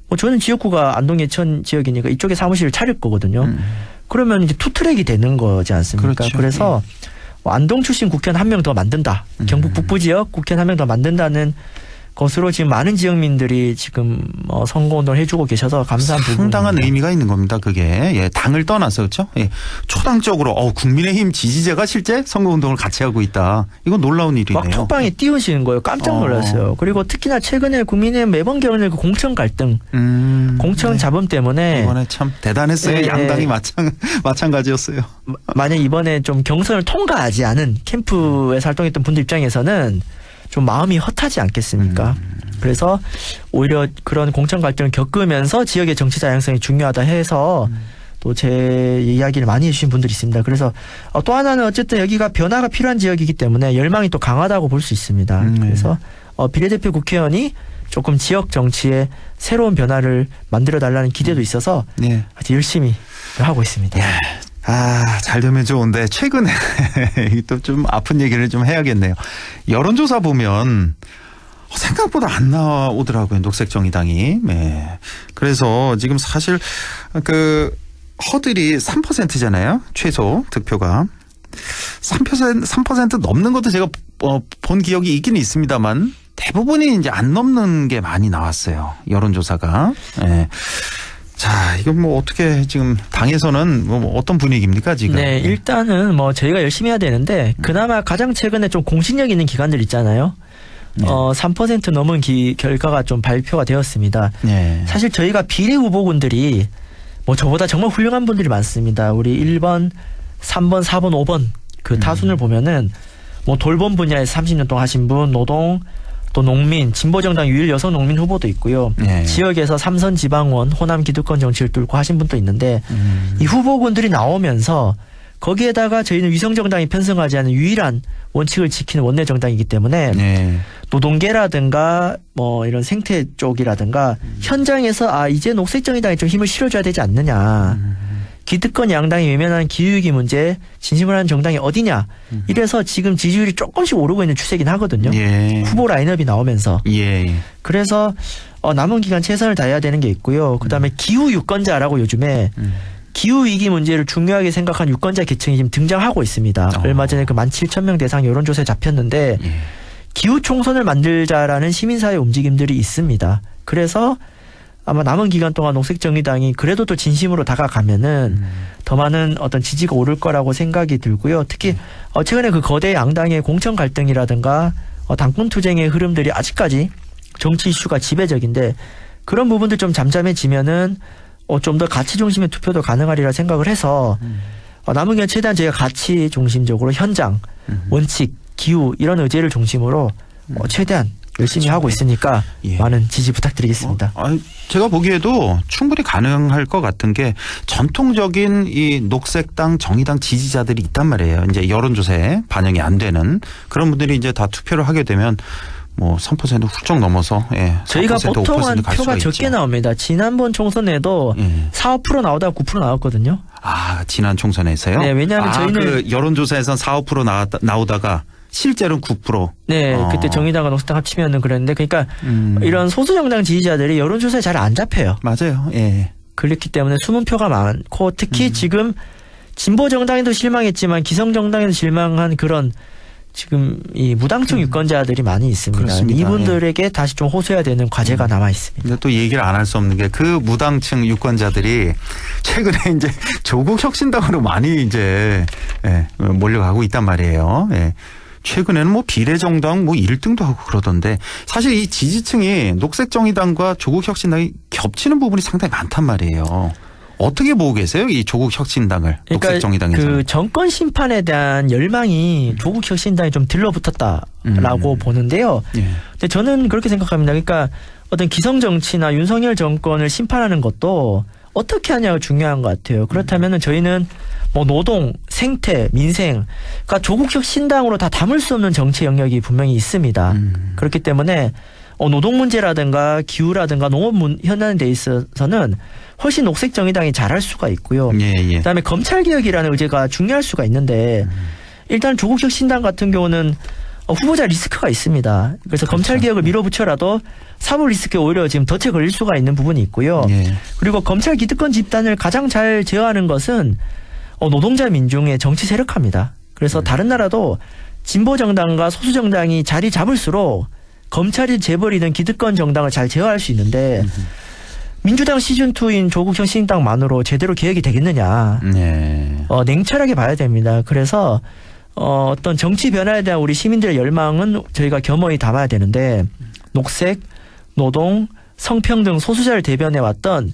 뭐 저는 지역구가 안동 예천 지역이니까 이쪽에 사무실을 차릴 거거든요. 그러면 이제 투트랙이 되는 거지 않습니까?
그렇죠.
그래서 뭐 안동 출신 국회의원 한 명 더 만든다. 경북 북부 지역 국회의원 한 명 더 만든다는 것으로 지금 많은 지역민들이 지금 선거운동을 해주고 계셔서 감사한 부분.
상당한 의미가 있는 겁니다. 그게 예, 당을 떠나서 그렇죠. 예, 초당적으로 국민의힘 지지자가 실제 선거운동을 같이 하고 있다. 이건 놀라운 일이네요.
막 톡방에 띄우시는 거예요. 깜짝 놀랐어요. 그리고 특히나 최근에 국민의힘 매번 결혼을 그 공천 갈등, 공천 잡음 때문에
이번에 참 대단했어요.
네,
양당이 마찬가지였어요.
만약 이번에 좀 경선을 통과하지 않은 캠프에서 활동했던 분들 입장에서는 좀 마음이 헛하지 않겠습니까? 그래서 오히려 그런 공천 갈등을 겪으면서 지역의 정치 다양성이 중요하다 해서 또 제 이야기를 많이 해주신 분들이 있습니다. 그래서 또 하나는 어쨌든 여기가 변화가 필요한 지역이기 때문에 열망이 또 강하다고 볼 수 있습니다. 그래서 비례대표 국회의원이 조금 지역 정치에 새로운 변화를 만들어 달라는 기대도 있어서 아주 열심히 하고 있습니다.
잘 되면 좋은데 최근에 또 좀 아픈 얘기를 좀 해야겠네요. 여론조사 보면 생각보다 안 나오더라고요. 녹색정의당이. 네. 그래서 지금 사실 그 허들이 3%잖아요. 최소 득표가. 3% 넘는 것도 제가 본 기억이 있긴 있습니다만 대부분이 이제 안 넘는 게 많이 나왔어요. 여론조사가. 네. 자, 이건 뭐 어떻게 지금 당에서는 뭐 어떤 분위기입니까 지금?
네, 일단은 뭐 저희가 열심히 해야 되는데 그나마 가장 최근에 좀 공신력 있는 기관들 있잖아요. 3% 넘은 결과가 좀 발표가 되었습니다. 사실 저희가 비례 후보군들이 뭐 저보다 정말 훌륭한 분들이 많습니다. 우리 1번, 3번, 4번, 5번 그 타순을 보면은 뭐 돌봄 분야에서 30년 동안 하신 분, 노동, 또 농민, 진보정당 유일 여성 농민 후보도 있고요. 지역에서 삼선 지방원, 호남 기득권 정치를 뚫고 하신 분도 있는데 이 후보군들이 나오면서 거기에다가 저희는 위성정당이 편성하지 않은 유일한 원칙을 지키는 원내정당이기 때문에 노동계라든가 뭐 이런 생태 쪽이라든가 현장에서 이제 녹색정의당이 좀 힘을 실어줘야 되지 않느냐. 기득권 양당이 외면하는 기후위기 문제에 진심을 하는 정당이 어디냐. 이래서 지금 지지율이 조금씩 오르고 있는 추세긴 하거든요. 후보 라인업이 나오면서. 그래서 남은 기간 최선을 다해야 되는 게 있고요. 그다음에 기후 유권자라고 요즘에 기후위기 문제를 중요하게 생각한 유권자 계층이 지금 등장하고 있습니다. 얼마 전에 그 17,000명 대상 여론조사에 잡혔는데 기후총선을 만들자라는 시민사회 움직임들이 있습니다. 그래서 아마 남은 기간 동안 녹색정의당이 그래도 또 진심으로 다가가면은 더 많은 어떤 지지가 오를 거라고 생각이 들고요. 특히 최근에 그 거대 양당의 공천 갈등이라든가 당권 투쟁의 흐름들이 아직까지 정치 이슈가 지배적인데 그런 부분들 좀 잠잠해지면은 좀 더 가치 중심의 투표도 가능하리라 생각을 해서 남은 기간 최대한 저희가 가치 중심적으로 현장, 원칙, 기후 이런 의제를 중심으로 최대한 열심히 하고 있으니까 많은 지지 부탁드리겠습니다.
제가 보기에도 충분히 가능할 것 같은 게 전통적인 이 녹색당, 정의당 지지자들이 있단 말이에요. 이제 여론조사에 반영이 안 되는 그런 분들이 이제 다 투표를 하게 되면 뭐 3% 훌쩍 넘어서
저희가
4%,
보통은
5%
표가 적게 나옵니다. 지난번 총선에도 4, 5% 나오다가 9% 나왔거든요.
지난 총선에서요?
네, 왜냐하면 저희는
그 여론조사에선 4, 5% 나오다가 실제로는 9%.
네, 그때 정의당과 녹색당 합치면은 그랬는데 그러니까 이런 소수정당 지지자들이 여론조사에 잘 안 잡혀요.
맞아요.
그렇기 때문에 숨은 표가 많고 특히 지금 진보정당에도 실망했지만 기성정당에도 실망한 그런 지금 이 무당층 유권자들이 많이 있습니다.
그렇습니다.
이분들에게 다시 좀 호소해야 되는 과제가 남아 있습니다.
근데 또 얘기를 안 할 수 없는 게 그 무당층 유권자들이 최근에 이제 조국 혁신당으로 많이 이제 몰려가고 있단 말이에요. 최근에는 뭐 비례정당 뭐 1등도 하고 그러던데 사실 이 지지층이 녹색정의당과 조국혁신당이 겹치는 부분이 상당히 많단 말이에요. 어떻게 보고 계세요? 이 조국혁신당을 녹색정의당에서.
그 정권 심판에 대한 열망이 조국혁신당이 좀 들러붙었다라고 보는데요. 근데 저는 그렇게 생각합니다. 그러니까 어떤 기성정치나 윤석열 정권을 심판하는 것도 어떻게 하냐가 중요한 것 같아요. 그렇다면은 저희는 뭐 노동, 생태, 민생, 그러니까 조국혁신당으로 다 담을 수 없는 정치 영역이 분명히 있습니다. 그렇기 때문에 노동 문제라든가 기후라든가 농업 현안에 대 있어서는 훨씬 녹색정의당이 잘할 수가 있고요. 그다음에 검찰개혁이라는 의제가 중요할 수가 있는데 일단 조국혁신당 같은 경우는 후보자 리스크가 있습니다. 그래서 검찰개혁을 밀어붙여라도 사법 리스크에 오히려 지금 덫에 걸릴 수가 있는 부분이 있고요. 그리고 검찰 기득권 집단을 가장 잘 제어하는 것은 노동자 민중의 정치 세력화입니다. 그래서 다른 나라도 진보정당과 소수정당이 자리 잡을수록 검찰이 재벌이든 기득권 정당을 잘 제어할 수 있는데 민주당 시즌2인 조국 현 신당만으로 제대로 개혁이 되겠느냐.
네.
냉철하게 봐야 됩니다. 그래서 어떤 정치 변화에 대한 우리 시민들의 열망은 저희가 겸허히 담아야 되는데 녹색, 노동, 성평등 소수자를 대변해왔던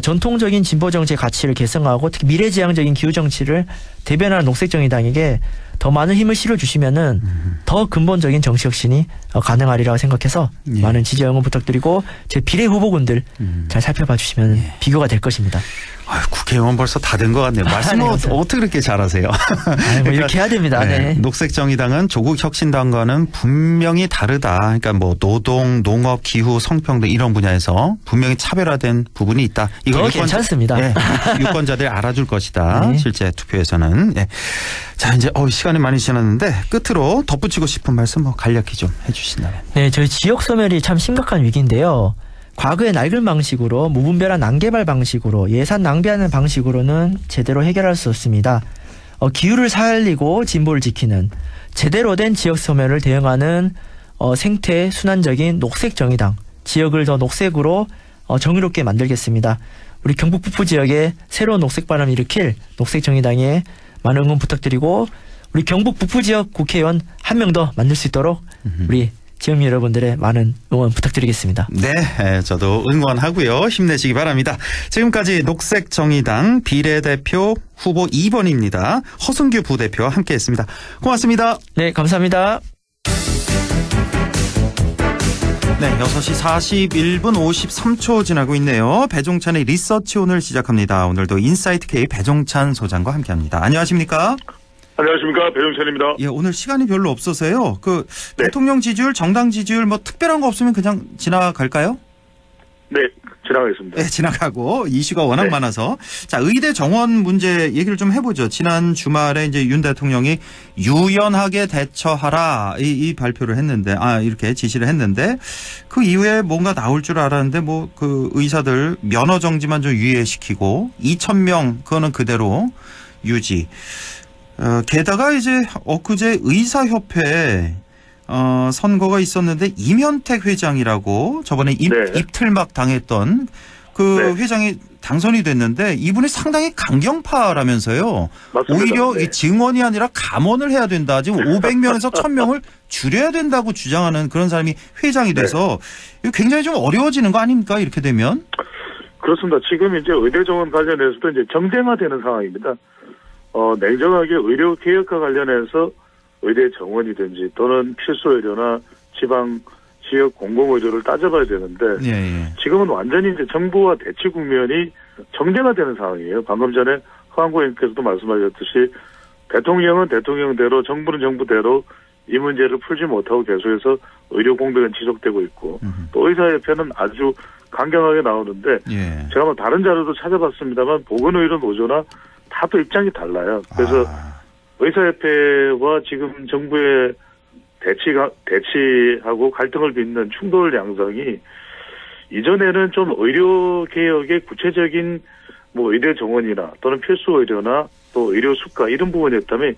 전통적인 진보정치의 가치를 계승하고 특히 미래지향적인 기후정치를 대변하는 녹색정의당에게 더 많은 힘을 실어주시면은 더 근본적인 정치 혁신이 가능하리라고 생각해서
예.
많은 지지 응원 부탁드리고 제 비례 후보군들 잘 살펴봐 주시면
예.
비교가 될 것입니다.
아유, 국회의원 벌써 다 된 것 같네요. 말씀을 어떻게 그렇게 잘하세요?
뭐 이렇게 해야 됩니다. 네.
녹색정의당은 조국 혁신당과는 분명히 다르다. 그러니까 뭐 노동, 농업, 기후, 성평등 이런 분야에서 분명히 차별화된 부분이 있다. 이거
괜찮습니다.
네, 유권자들이 알아줄 것이다.
네.
실제 투표에서는. 네. 자, 이제 시간이 많이 지났는데 끝으로 덧붙이고 싶은 말씀 간략히 좀 해주신다면.
네, 저희 지역 소멸이 참 심각한 위기인데요. 과거의 낡은 방식으로 무분별한 난개발 방식으로 예산 낭비하는 방식으로는 제대로 해결할 수 없습니다. 기후를 살리고 진보를 지키는 제대로 된 지역 소멸을 대응하는 생태 순환적인 녹색정의당 지역을 더 녹색으로 정의롭게 만들겠습니다. 우리 경북 북부 지역에 새로운 녹색바람을 일으킬 녹색정의당에 많은 응원 부탁드리고 우리 경북 북부 지역 국회의원 한 명 더 만들 수 있도록 우리 지역 여러분들의 많은 응원 부탁드리겠습니다.
네, 저도 응원하고요. 힘내시기 바랍니다. 지금까지 녹색정의당 비례대표 후보 2번입니다. 허승규 부대표와 함께했습니다. 고맙습니다.
네, 감사합니다.
네, 6시 41분 53초 지나고 있네요. 배종찬의 리서치 오늘 시작합니다. 오늘도 인사이트 K 배종찬 소장과 함께합니다. 안녕하십니까?
안녕하십니까, 배종찬입니다.
예, 오늘 시간이 별로 없어서요. 네. 대통령 지지율, 정당 지지율 뭐 특별한 거 없으면 그냥 지나갈까요?
네, 지나가겠습니다.
네, 지나가고 이슈가 워낙
네. 많아서
자, 의대 정원 문제 얘기를 좀 해보죠. 지난 주말에 이제 윤 대통령이 유연하게 대처하라 이 발표를 했는데 이렇게 지시를 했는데 그 이후에 뭔가 나올 줄 알았는데 뭐 그 의사들 면허 정지만 좀 유예시키고 2,000명 그거는 그대로 유지. 게다가 이제 엊그제 의사협회 선거가 있었는데 이면택 회장이라고 저번에 입틀막 당했던 그 회장이 당선이 됐는데 이분이 상당히 강경파라면서요.
맞습니다.
오히려 이 증언이 아니라 감언을 해야 된다. 지금 500명에서 1,000명을 줄여야 된다고 주장하는 그런 사람이 회장이 돼서 이거 굉장히 좀 어려워지는 거 아닙니까? 이렇게 되면.
그렇습니다. 지금 이제 의대 정원 관련해서도 이제 정쟁화되는 상황입니다. 냉정하게 의료 개혁과 관련해서 의대 정원이든지 또는 필수 의료나 지방 지역 공공의료를 따져봐야 되는데 지금은 완전히 이제 정부와 대치 국면이 정쟁화되는 상황이에요. 방금 전에 허한구 의원께서도 말씀하셨듯이 대통령은 대통령대로 정부는 정부대로 이 문제를 풀지 못하고 계속해서 의료 공백은 지속되고 있고 또 의사협회는 아주 강경하게 나오는데 제가 뭐 다른 자료도 찾아봤습니다만 보건의료 노조나 다 또 입장이 달라요. 그래서 의사협회와 지금 정부의 대치하고 갈등을 빚는 충돌 양상이 이전에는 좀 의료 개혁의 구체적인 뭐 의대 정원이나 또는 필수 의료나 또 의료 수가 이런 부분이었다면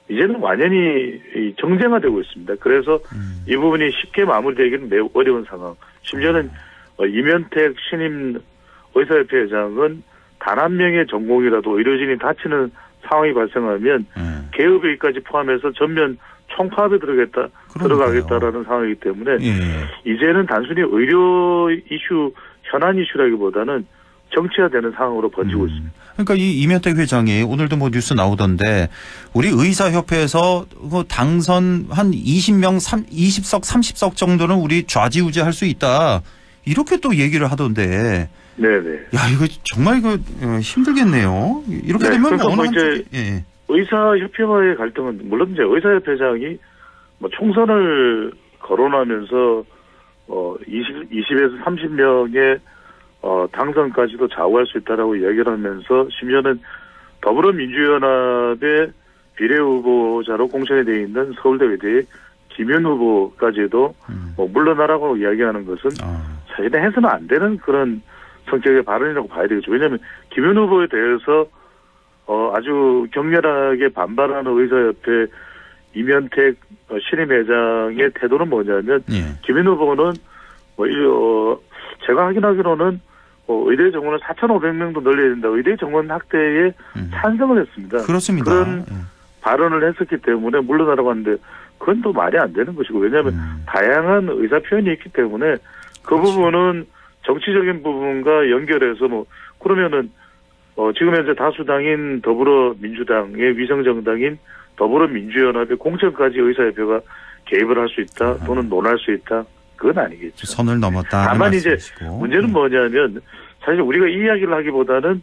이제는 완전히 정쟁화되고 있습니다. 그래서 이 부분이 쉽게 마무리되기는 매우 어려운 상황. 심지어는 이면택 신임 의사협회 회장은 단 한 명의 전공이라도 의료진이 다치는 상황이 발생하면 개업의까지 포함해서 전면 총파업에 들어가겠다라는 상황이기 때문에 이제는 단순히 의료 이슈, 현안 이슈라기보다는 정치화되는 상황으로 번지고 있습니다.
그러니까 이 이면택 회장이 오늘도 뭐 뉴스 나오던데 우리 의사협회에서 당선 한 20명, 20석, 30석 정도는 우리 좌지우지할 수 있다. 이렇게 또 얘기를 하던데.
네네.
야, 이거 정말 힘들겠네요. 이렇게 되면
뭐 이제 의사협회와의 갈등은 물론 이제 의사협회장이 뭐 총선을 거론하면서 20에서 30명의 당선까지도 좌우할 수 있다라고 이야기를 하면서 심지어는 더불어민주연합의 비례후보자로 공천이 되어 있는 서울대 의대의 김윤 후보까지도 뭐 물러나라고 이야기하는 것은 사실은 해서는 안 되는 그런 성격의 발언이라고 봐야 되겠죠. 왜냐하면 김윤 후보에 대해서 아주 격렬하게 반발하는 의사협회 이면택 신임회장의 태도는 뭐냐면 김인 후보는 제가 확인하기로는 의대 정원을 4,500명도 늘려야 된다. 의대 정원 확대에 찬성을 했습니다.
그렇습니다.
그런 발언을 했었기 때문에 물러나라고 하는데 그건 또 말이 안 되는 것이고 왜냐하면 다양한 의사 표현이 있기 때문에 그 부분은 정치적인 부분과 연결해서 그러면은 지금 현재 다수당인 더불어민주당의 위성정당인 더불어민주연합의 공천까지 의사협회가 개입을 할 수 있다 또는 논할 수 있다. 그건 아니겠죠.
선을 넘었다.
다만 이제 문제는 뭐냐면 사실 우리가 이 이야기를 하기보다는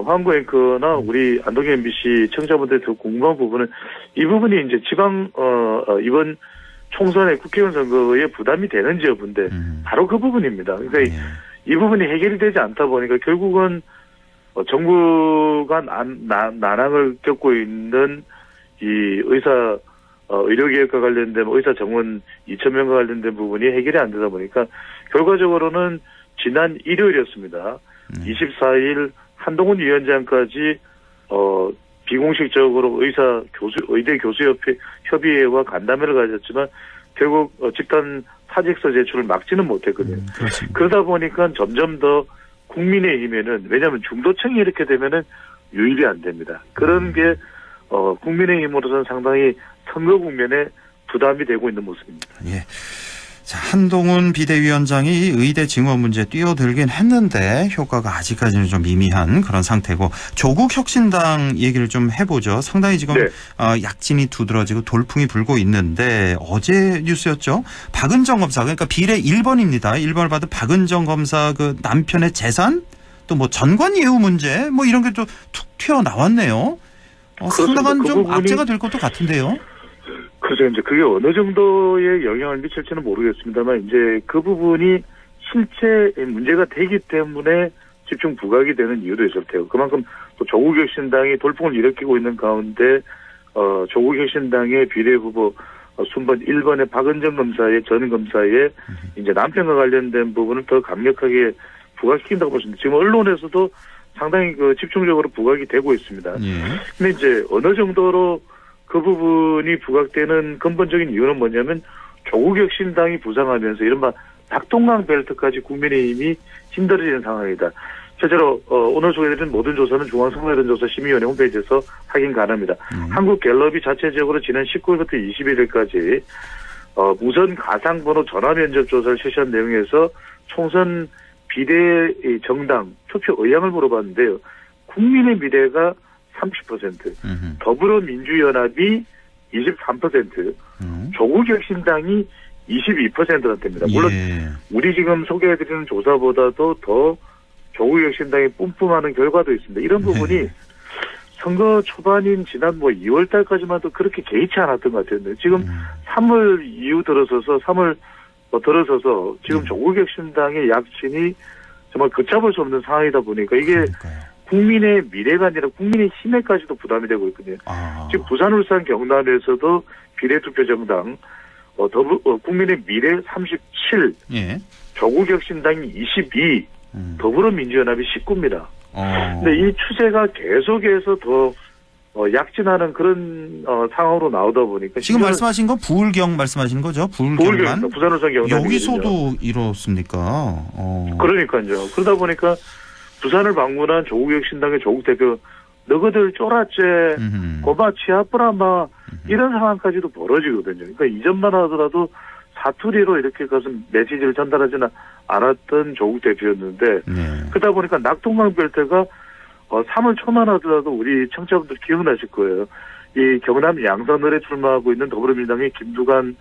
황구 앵커나 우리 안동의 MBC 청자분들이 더 궁금한 부분은 이 부분이 이제 이번 총선의 국회의원 선거에 부담이 되는지 여부인데 바로 그 부분입니다. 그러니까 이 부분이 해결이 되지 않다 보니까 결국은 정부가 난항을 겪고 있는 이 의료개혁과 관련된 의사 정원 2,000명과 관련된 부분이 해결이 안 되다 보니까 결과적으로는 지난 일요일이었습니다. 24일 한동훈 위원장까지 비공식적으로 의대 교수협회 협의회와 간담회를 가졌지만 결국 집단 사직서 제출을 막지는 못했거든요. 그러다 보니까 점점 더 국민의힘에는 왜냐하면 중도층이 이렇게 되면은 유입이 안 됩니다. 그런 게 국민의힘으로서는 상당히 선거 국면에 부담이 되고 있는 모습입니다.
예. 자, 한동훈 비대위원장이 의대 증원 문제에 뛰어들긴 했는데 효과가 아직까지는 좀 미미한 그런 상태고 조국 혁신당 얘기를 좀 해보죠. 상당히 지금 약진이 두드러지고 돌풍이 불고 있는데 어제 뉴스였죠. 박은정 검사 그러니까 비례 1번입니다. 1번을 받은 박은정 검사 그 남편의 재산 또 전관 예우 문제 이런 게 또 툭 튀어나왔네요. 상당한 좀 악재가 될 것도 같은데요.
그래서 이제 그게 어느 정도의 영향을 미칠지는 모르겠습니다만 이제 그 부분이 실제 문제가 되기 때문에 집중 부각이 되는 이유도 있을 테고 그만큼 또 조국혁신당이 돌풍을 일으키고 있는 가운데 조국혁신당의 비례 후보 순번 1번의 박은정 검사의 전 검사의 이제 남편과 관련된 부분을 더 강력하게 부각시킨다고 볼 수 있습니다. 지금 언론에서도 상당히 집중적으로 부각이 되고 있습니다. 근데 이제 어느 정도로 그 부분이 부각되는 근본적인 이유는 뭐냐면 조국혁신당이 부상하면서 이른바 낙동강 벨트까지 국민의힘이 힘들어지는 상황이다. 실제로 오늘 소개해드린 모든 조사는 중앙선거여론조사심의위원회 홈페이지에서 확인 가능합니다. 한국갤럽이 자체적으로 지난 19일부터 21일까지 무선 가상번호 전화면접 조사를 실시한 내용에서 총선 비례 정당 투표 의향을 물어봤는데요. 국민의 미래가 30%, 더불어민주연합이 23%, 조국혁신당이 22%가 됩니다. 물론 우리 지금 소개해드리는 조사보다도 더 조국혁신당이 뿜뿜하는 결과도 있습니다. 이런 부분이 선거 초반인 지난 2월 달까지만도 그렇게 개의치 않았던 것 같은데 지금 3월 이후 들어서서 지금 조국혁신당의 약진이 정말 걷잡을 수 없는 상황이다 보니까 이게 국민의 미래가 아니라 국민의 힘에까지도 부담이 되고 있거든요. 지금 부산, 울산, 경남에서도 비례투표 정당 국민의 미래 37, 조국혁신당이 22, 더불어민주연합이 19입니다. 근데 이 추세가 계속해서 더 약진하는 그런 상황으로 나오다 보니까
지금 말씀하신 건 부울경 말씀하시는 거죠? 부울경만?
부산, 울산, 경남
여기서도 이렇습니까?
그러니까요. 그러다 보니까 부산을 방문한 조국혁신당의 조국 대표 너희들 쫄았지 고마 치아뿌라마 이런 상황까지도 벌어지거든요. 그러니까 이전만 하더라도 사투리로 이렇게 가서 메시지를 전달하지는 않았던 조국 대표였는데 그러다 보니까 낙동강 벨트가 3월 초만 하더라도 우리 청취자분들 기억나실 거예요. 이 경남 양산을에 출마하고 있는 더불어민주당의 김두관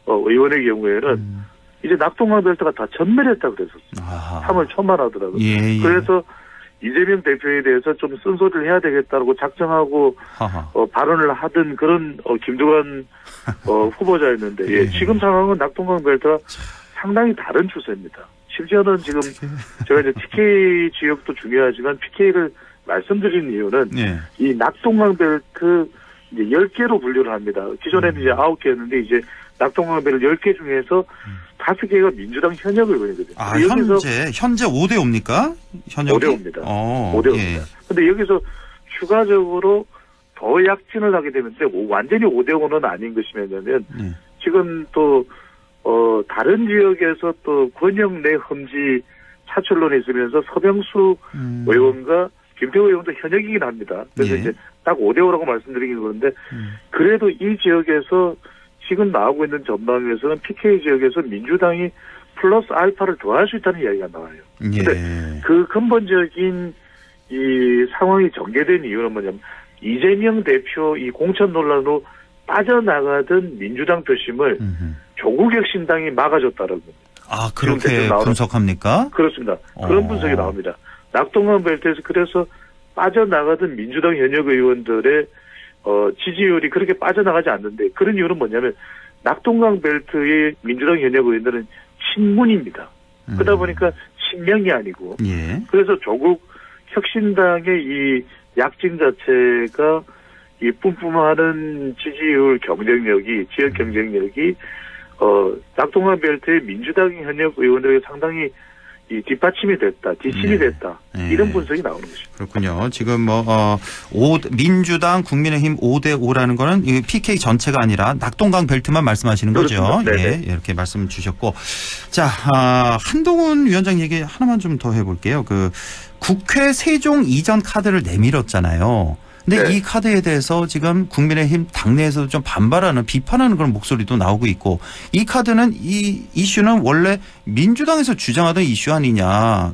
의원의 경우에는 이제 낙동강 벨트가 다 전멸했다고 그랬었어요. 3월 초만 하더라도. 그래서 이재명 대표에 대해서 좀 쓴소리를 해야 되겠다고 작정하고 발언을 하던 그런 김두관 후보자였는데 지금 상황은 낙동강 벨트가 상당히 다른 추세입니다. 심지어는 지금 제가 이제 TK 지역도 중요하지만 PK를 말씀드린 이유는 이 낙동강 벨트 이제 10개로 분류를 합니다. 기존에는 이제 9개였는데 이제 낙동강 벨트 10개 중에서 5개가 민주당 현역을 보이거든요.
현재 5대 5입니까? 현역이?
5대 5입니다. 5대 5입니다. 근데 여기서 추가적으로 더 약진을 하게 되는데 완전히 5대5는 아닌 것이 뭐냐면 지금 또 다른 지역에서 또 권역 내 험지 차출론이 있으면서 서병수 의원과 김태호 의원도 현역이긴 합니다. 그래서 이제 딱 5대5라고 말씀드리긴 그런데 그래도 이 지역에서 지금 나오고 있는 전망에서는 PK 지역에서 민주당이 플러스 알파를 더할 수 있다는 이야기가 나와요. 그런데 그 근본적인 이 상황이 전개된 이유는 뭐냐면 이재명 대표 이 공천 논란으로 빠져나가던 민주당 표심을 조국혁신당이 막아줬다라고.
아, 그렇게 분석합니까?
그렇습니다. 그런 분석이 나옵니다. 낙동강 벨트에서 그래서 빠져나가던 민주당 현역 의원들의 지지율이 그렇게 빠져나가지 않는데 그런 이유는 뭐냐면 낙동강 벨트의 민주당 현역 의원들은 친문입니다. 그러다 보니까 친명이 아니고 그래서 조국 혁신당의 이 약진 자체가 이 뿜뿜하는 지지율 경쟁력이 지역 경쟁력이 낙동강 벨트의 민주당 현역 의원들에게 상당히 이 뒷받침이 됐다, 뒷심이 됐다 이런 분석이 나오는 것입니다.
그렇군요. 지금 민주당, 국민의힘 5대5라는 거는 이 PK 전체가 아니라 낙동강 벨트만 말씀하시는 거죠. 예, 이렇게 말씀 주셨고, 자 한동훈 위원장 얘기 하나만 좀 더 해볼게요. 그 국회 세종 이전 카드를 내밀었잖아요. 근데 이 카드에 대해서 지금 국민의힘 당내에서도 좀 반발하는 비판하는 그런 목소리도 나오고 있고 이 카드는 이 이슈는 원래 민주당에서 주장하던 이슈 아니냐.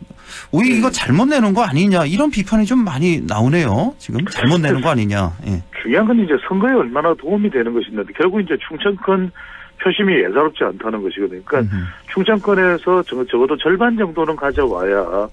오히려 이거 잘못 내는 거 아니냐. 이런 비판이 좀 많이 나오네요. 지금 잘못 내는 거 아니냐. 예.
중요한 건 이제 선거에 얼마나 도움이 되는 것인데 결국 이제 충청권 표심이 예사롭지 않다는 것이거든요. 그러니까 충청권에서 적어도 절반 정도는 가져와야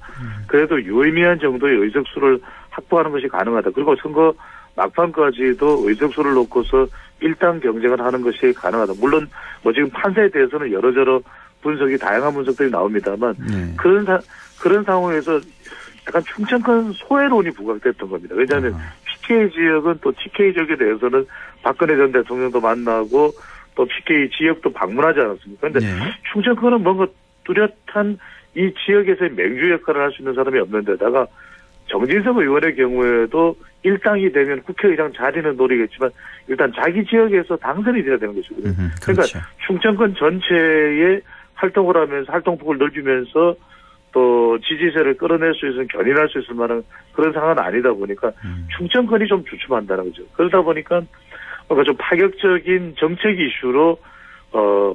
그래도 유의미한 정도의 의석수를 확보하는 것이 가능하다. 그리고 선거 막판까지도 의석수를 놓고서 일당 경쟁을 하는 것이 가능하다. 물론 지금 판세에 대해서는 여러저러 분석이 다양한 분석들이 나옵니다만 그런 상황에서 약간 충청권 소외론이 부각됐던 겁니다. 왜냐하면 PK 지역은 또 TK 지역에 대해서는 박근혜 전 대통령도 만나고 또 PK 지역도 방문하지 않았습니까? 그런데 충청권은 뭔가 뚜렷한 이 지역에서의 맹주 역할을 할 수 있는 사람이 없는데다가 정진석 의원의 경우에도 일당이 되면 국회의장 자리는 노리겠지만 일단 자기 지역에서 당선이 돼야 되는 것이거든요. 그러니까 충청권 전체에 활동을 하면서 활동폭을 넓히면서 또 지지세를 끌어낼 수 있는 견인할 수 있을 만한 그런 상황은 아니다 보니까 충청권이 좀 주춤한다는 거죠. 그러다 보니까 뭔가 좀 파격적인 정책 이슈로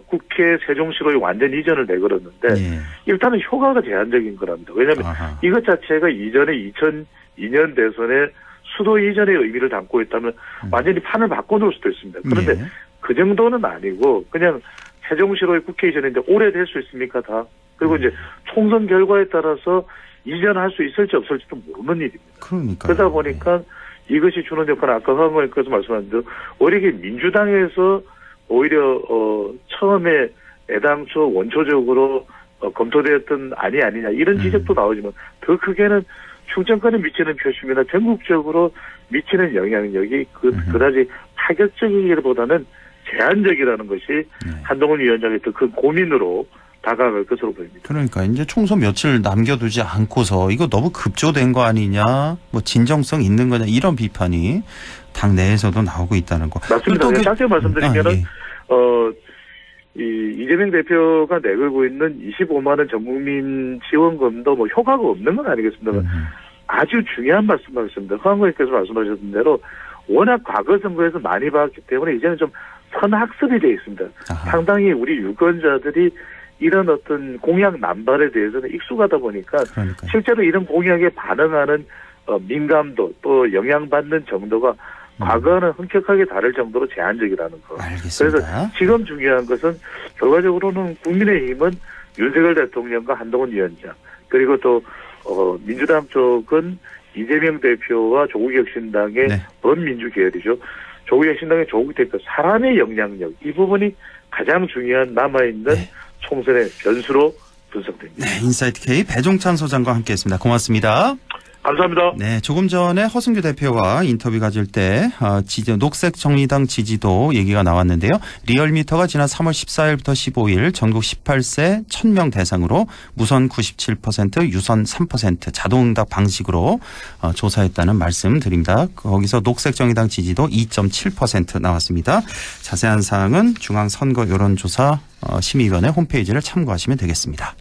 국회 세종시로의 완전 이전을 내걸었는데 일단은 효과가 제한적인 거랍니다. 왜냐하면 이것 자체가 이전에 2002년 대선에 수도 이전의 의미를 담고 있다면 완전히 판을 바꿔놓을 수도 있습니다. 그런데 그 정도는 아니고 그냥 세종시로의 국회 이전에 이제 오래될 수 있습니까 다. 그리고 이제 총선 결과에 따라서 이전할 수 있을지 없을지도 모르는 일입니다. 그러다 보니까 이것이 주는 역할은 아까 황원님께서 말씀하셨는데 오히려 민주당에서 오히려 처음에 애당초 원초적으로 검토되었던 아니냐 이런 지적도 나오지만 더 크게는 충청권에 미치는 표심이나 전국적으로 미치는 영향력이 그다지 파격적이기보다는 제한적이라는 것이 한동훈 위원장의 더 큰 고민으로 다가갈 것으로 보입니다.
그러니까 이제 총선 며칠 남겨두지 않고서 이거 너무 급조된 거 아니냐, 뭐 진정성 있는 거냐 이런 비판이 당 내에서도 나오고 있다는 거.
맞습니다. 짧게 말씀드리면은 이재명 대표가 내걸고 있는 25만 원 전국민 지원금도 뭐 효과가 없는 건 아니겠습니까? 아주 중요한 말씀하셨습니다. 황원님께서 말씀하셨던 대로 워낙 과거 선거에서 많이 봤기 때문에 이제는 좀 선학습이 되어 있습니다. 상당히 우리 유권자들이 이런 어떤 공약 남발에 대해서는 익숙하다 보니까 실제로 이런 공약에 반응하는 민감도 또 영향받는 정도가 과거와는 엄격하게 다를 정도로 제한적이라는 거.
알겠습니다.
그래서 지금 중요한 것은 결과적으로는 국민의힘은 윤석열 대통령과 한동훈 위원장 그리고 또 민주당 쪽은 이재명 대표와 조국혁신당의 범민주 계열이죠. 조국혁신당의 조국 대표 사람의 영향력 이 부분이 가장 중요한 남아있는 총선의 변수로 분석됩니다.
네, 인사이트 K 배종찬 소장과 함께했습니다. 고맙습니다.
감사합니다.
네, 조금 전에 허승규 대표와 인터뷰 가질 때 녹색정의당 지지도 얘기가 나왔는데요. 리얼미터가 지난 3월 14일부터 15일 전국 18세 1000명 대상으로 무선 97%, 유선 3% 자동응답 방식으로 조사했다는 말씀 드립니다. 거기서 녹색정의당 지지도 2.7% 나왔습니다. 자세한 사항은 중앙선거 여론조사 심의위원회 홈페이지를 참고하시면 되겠습니다.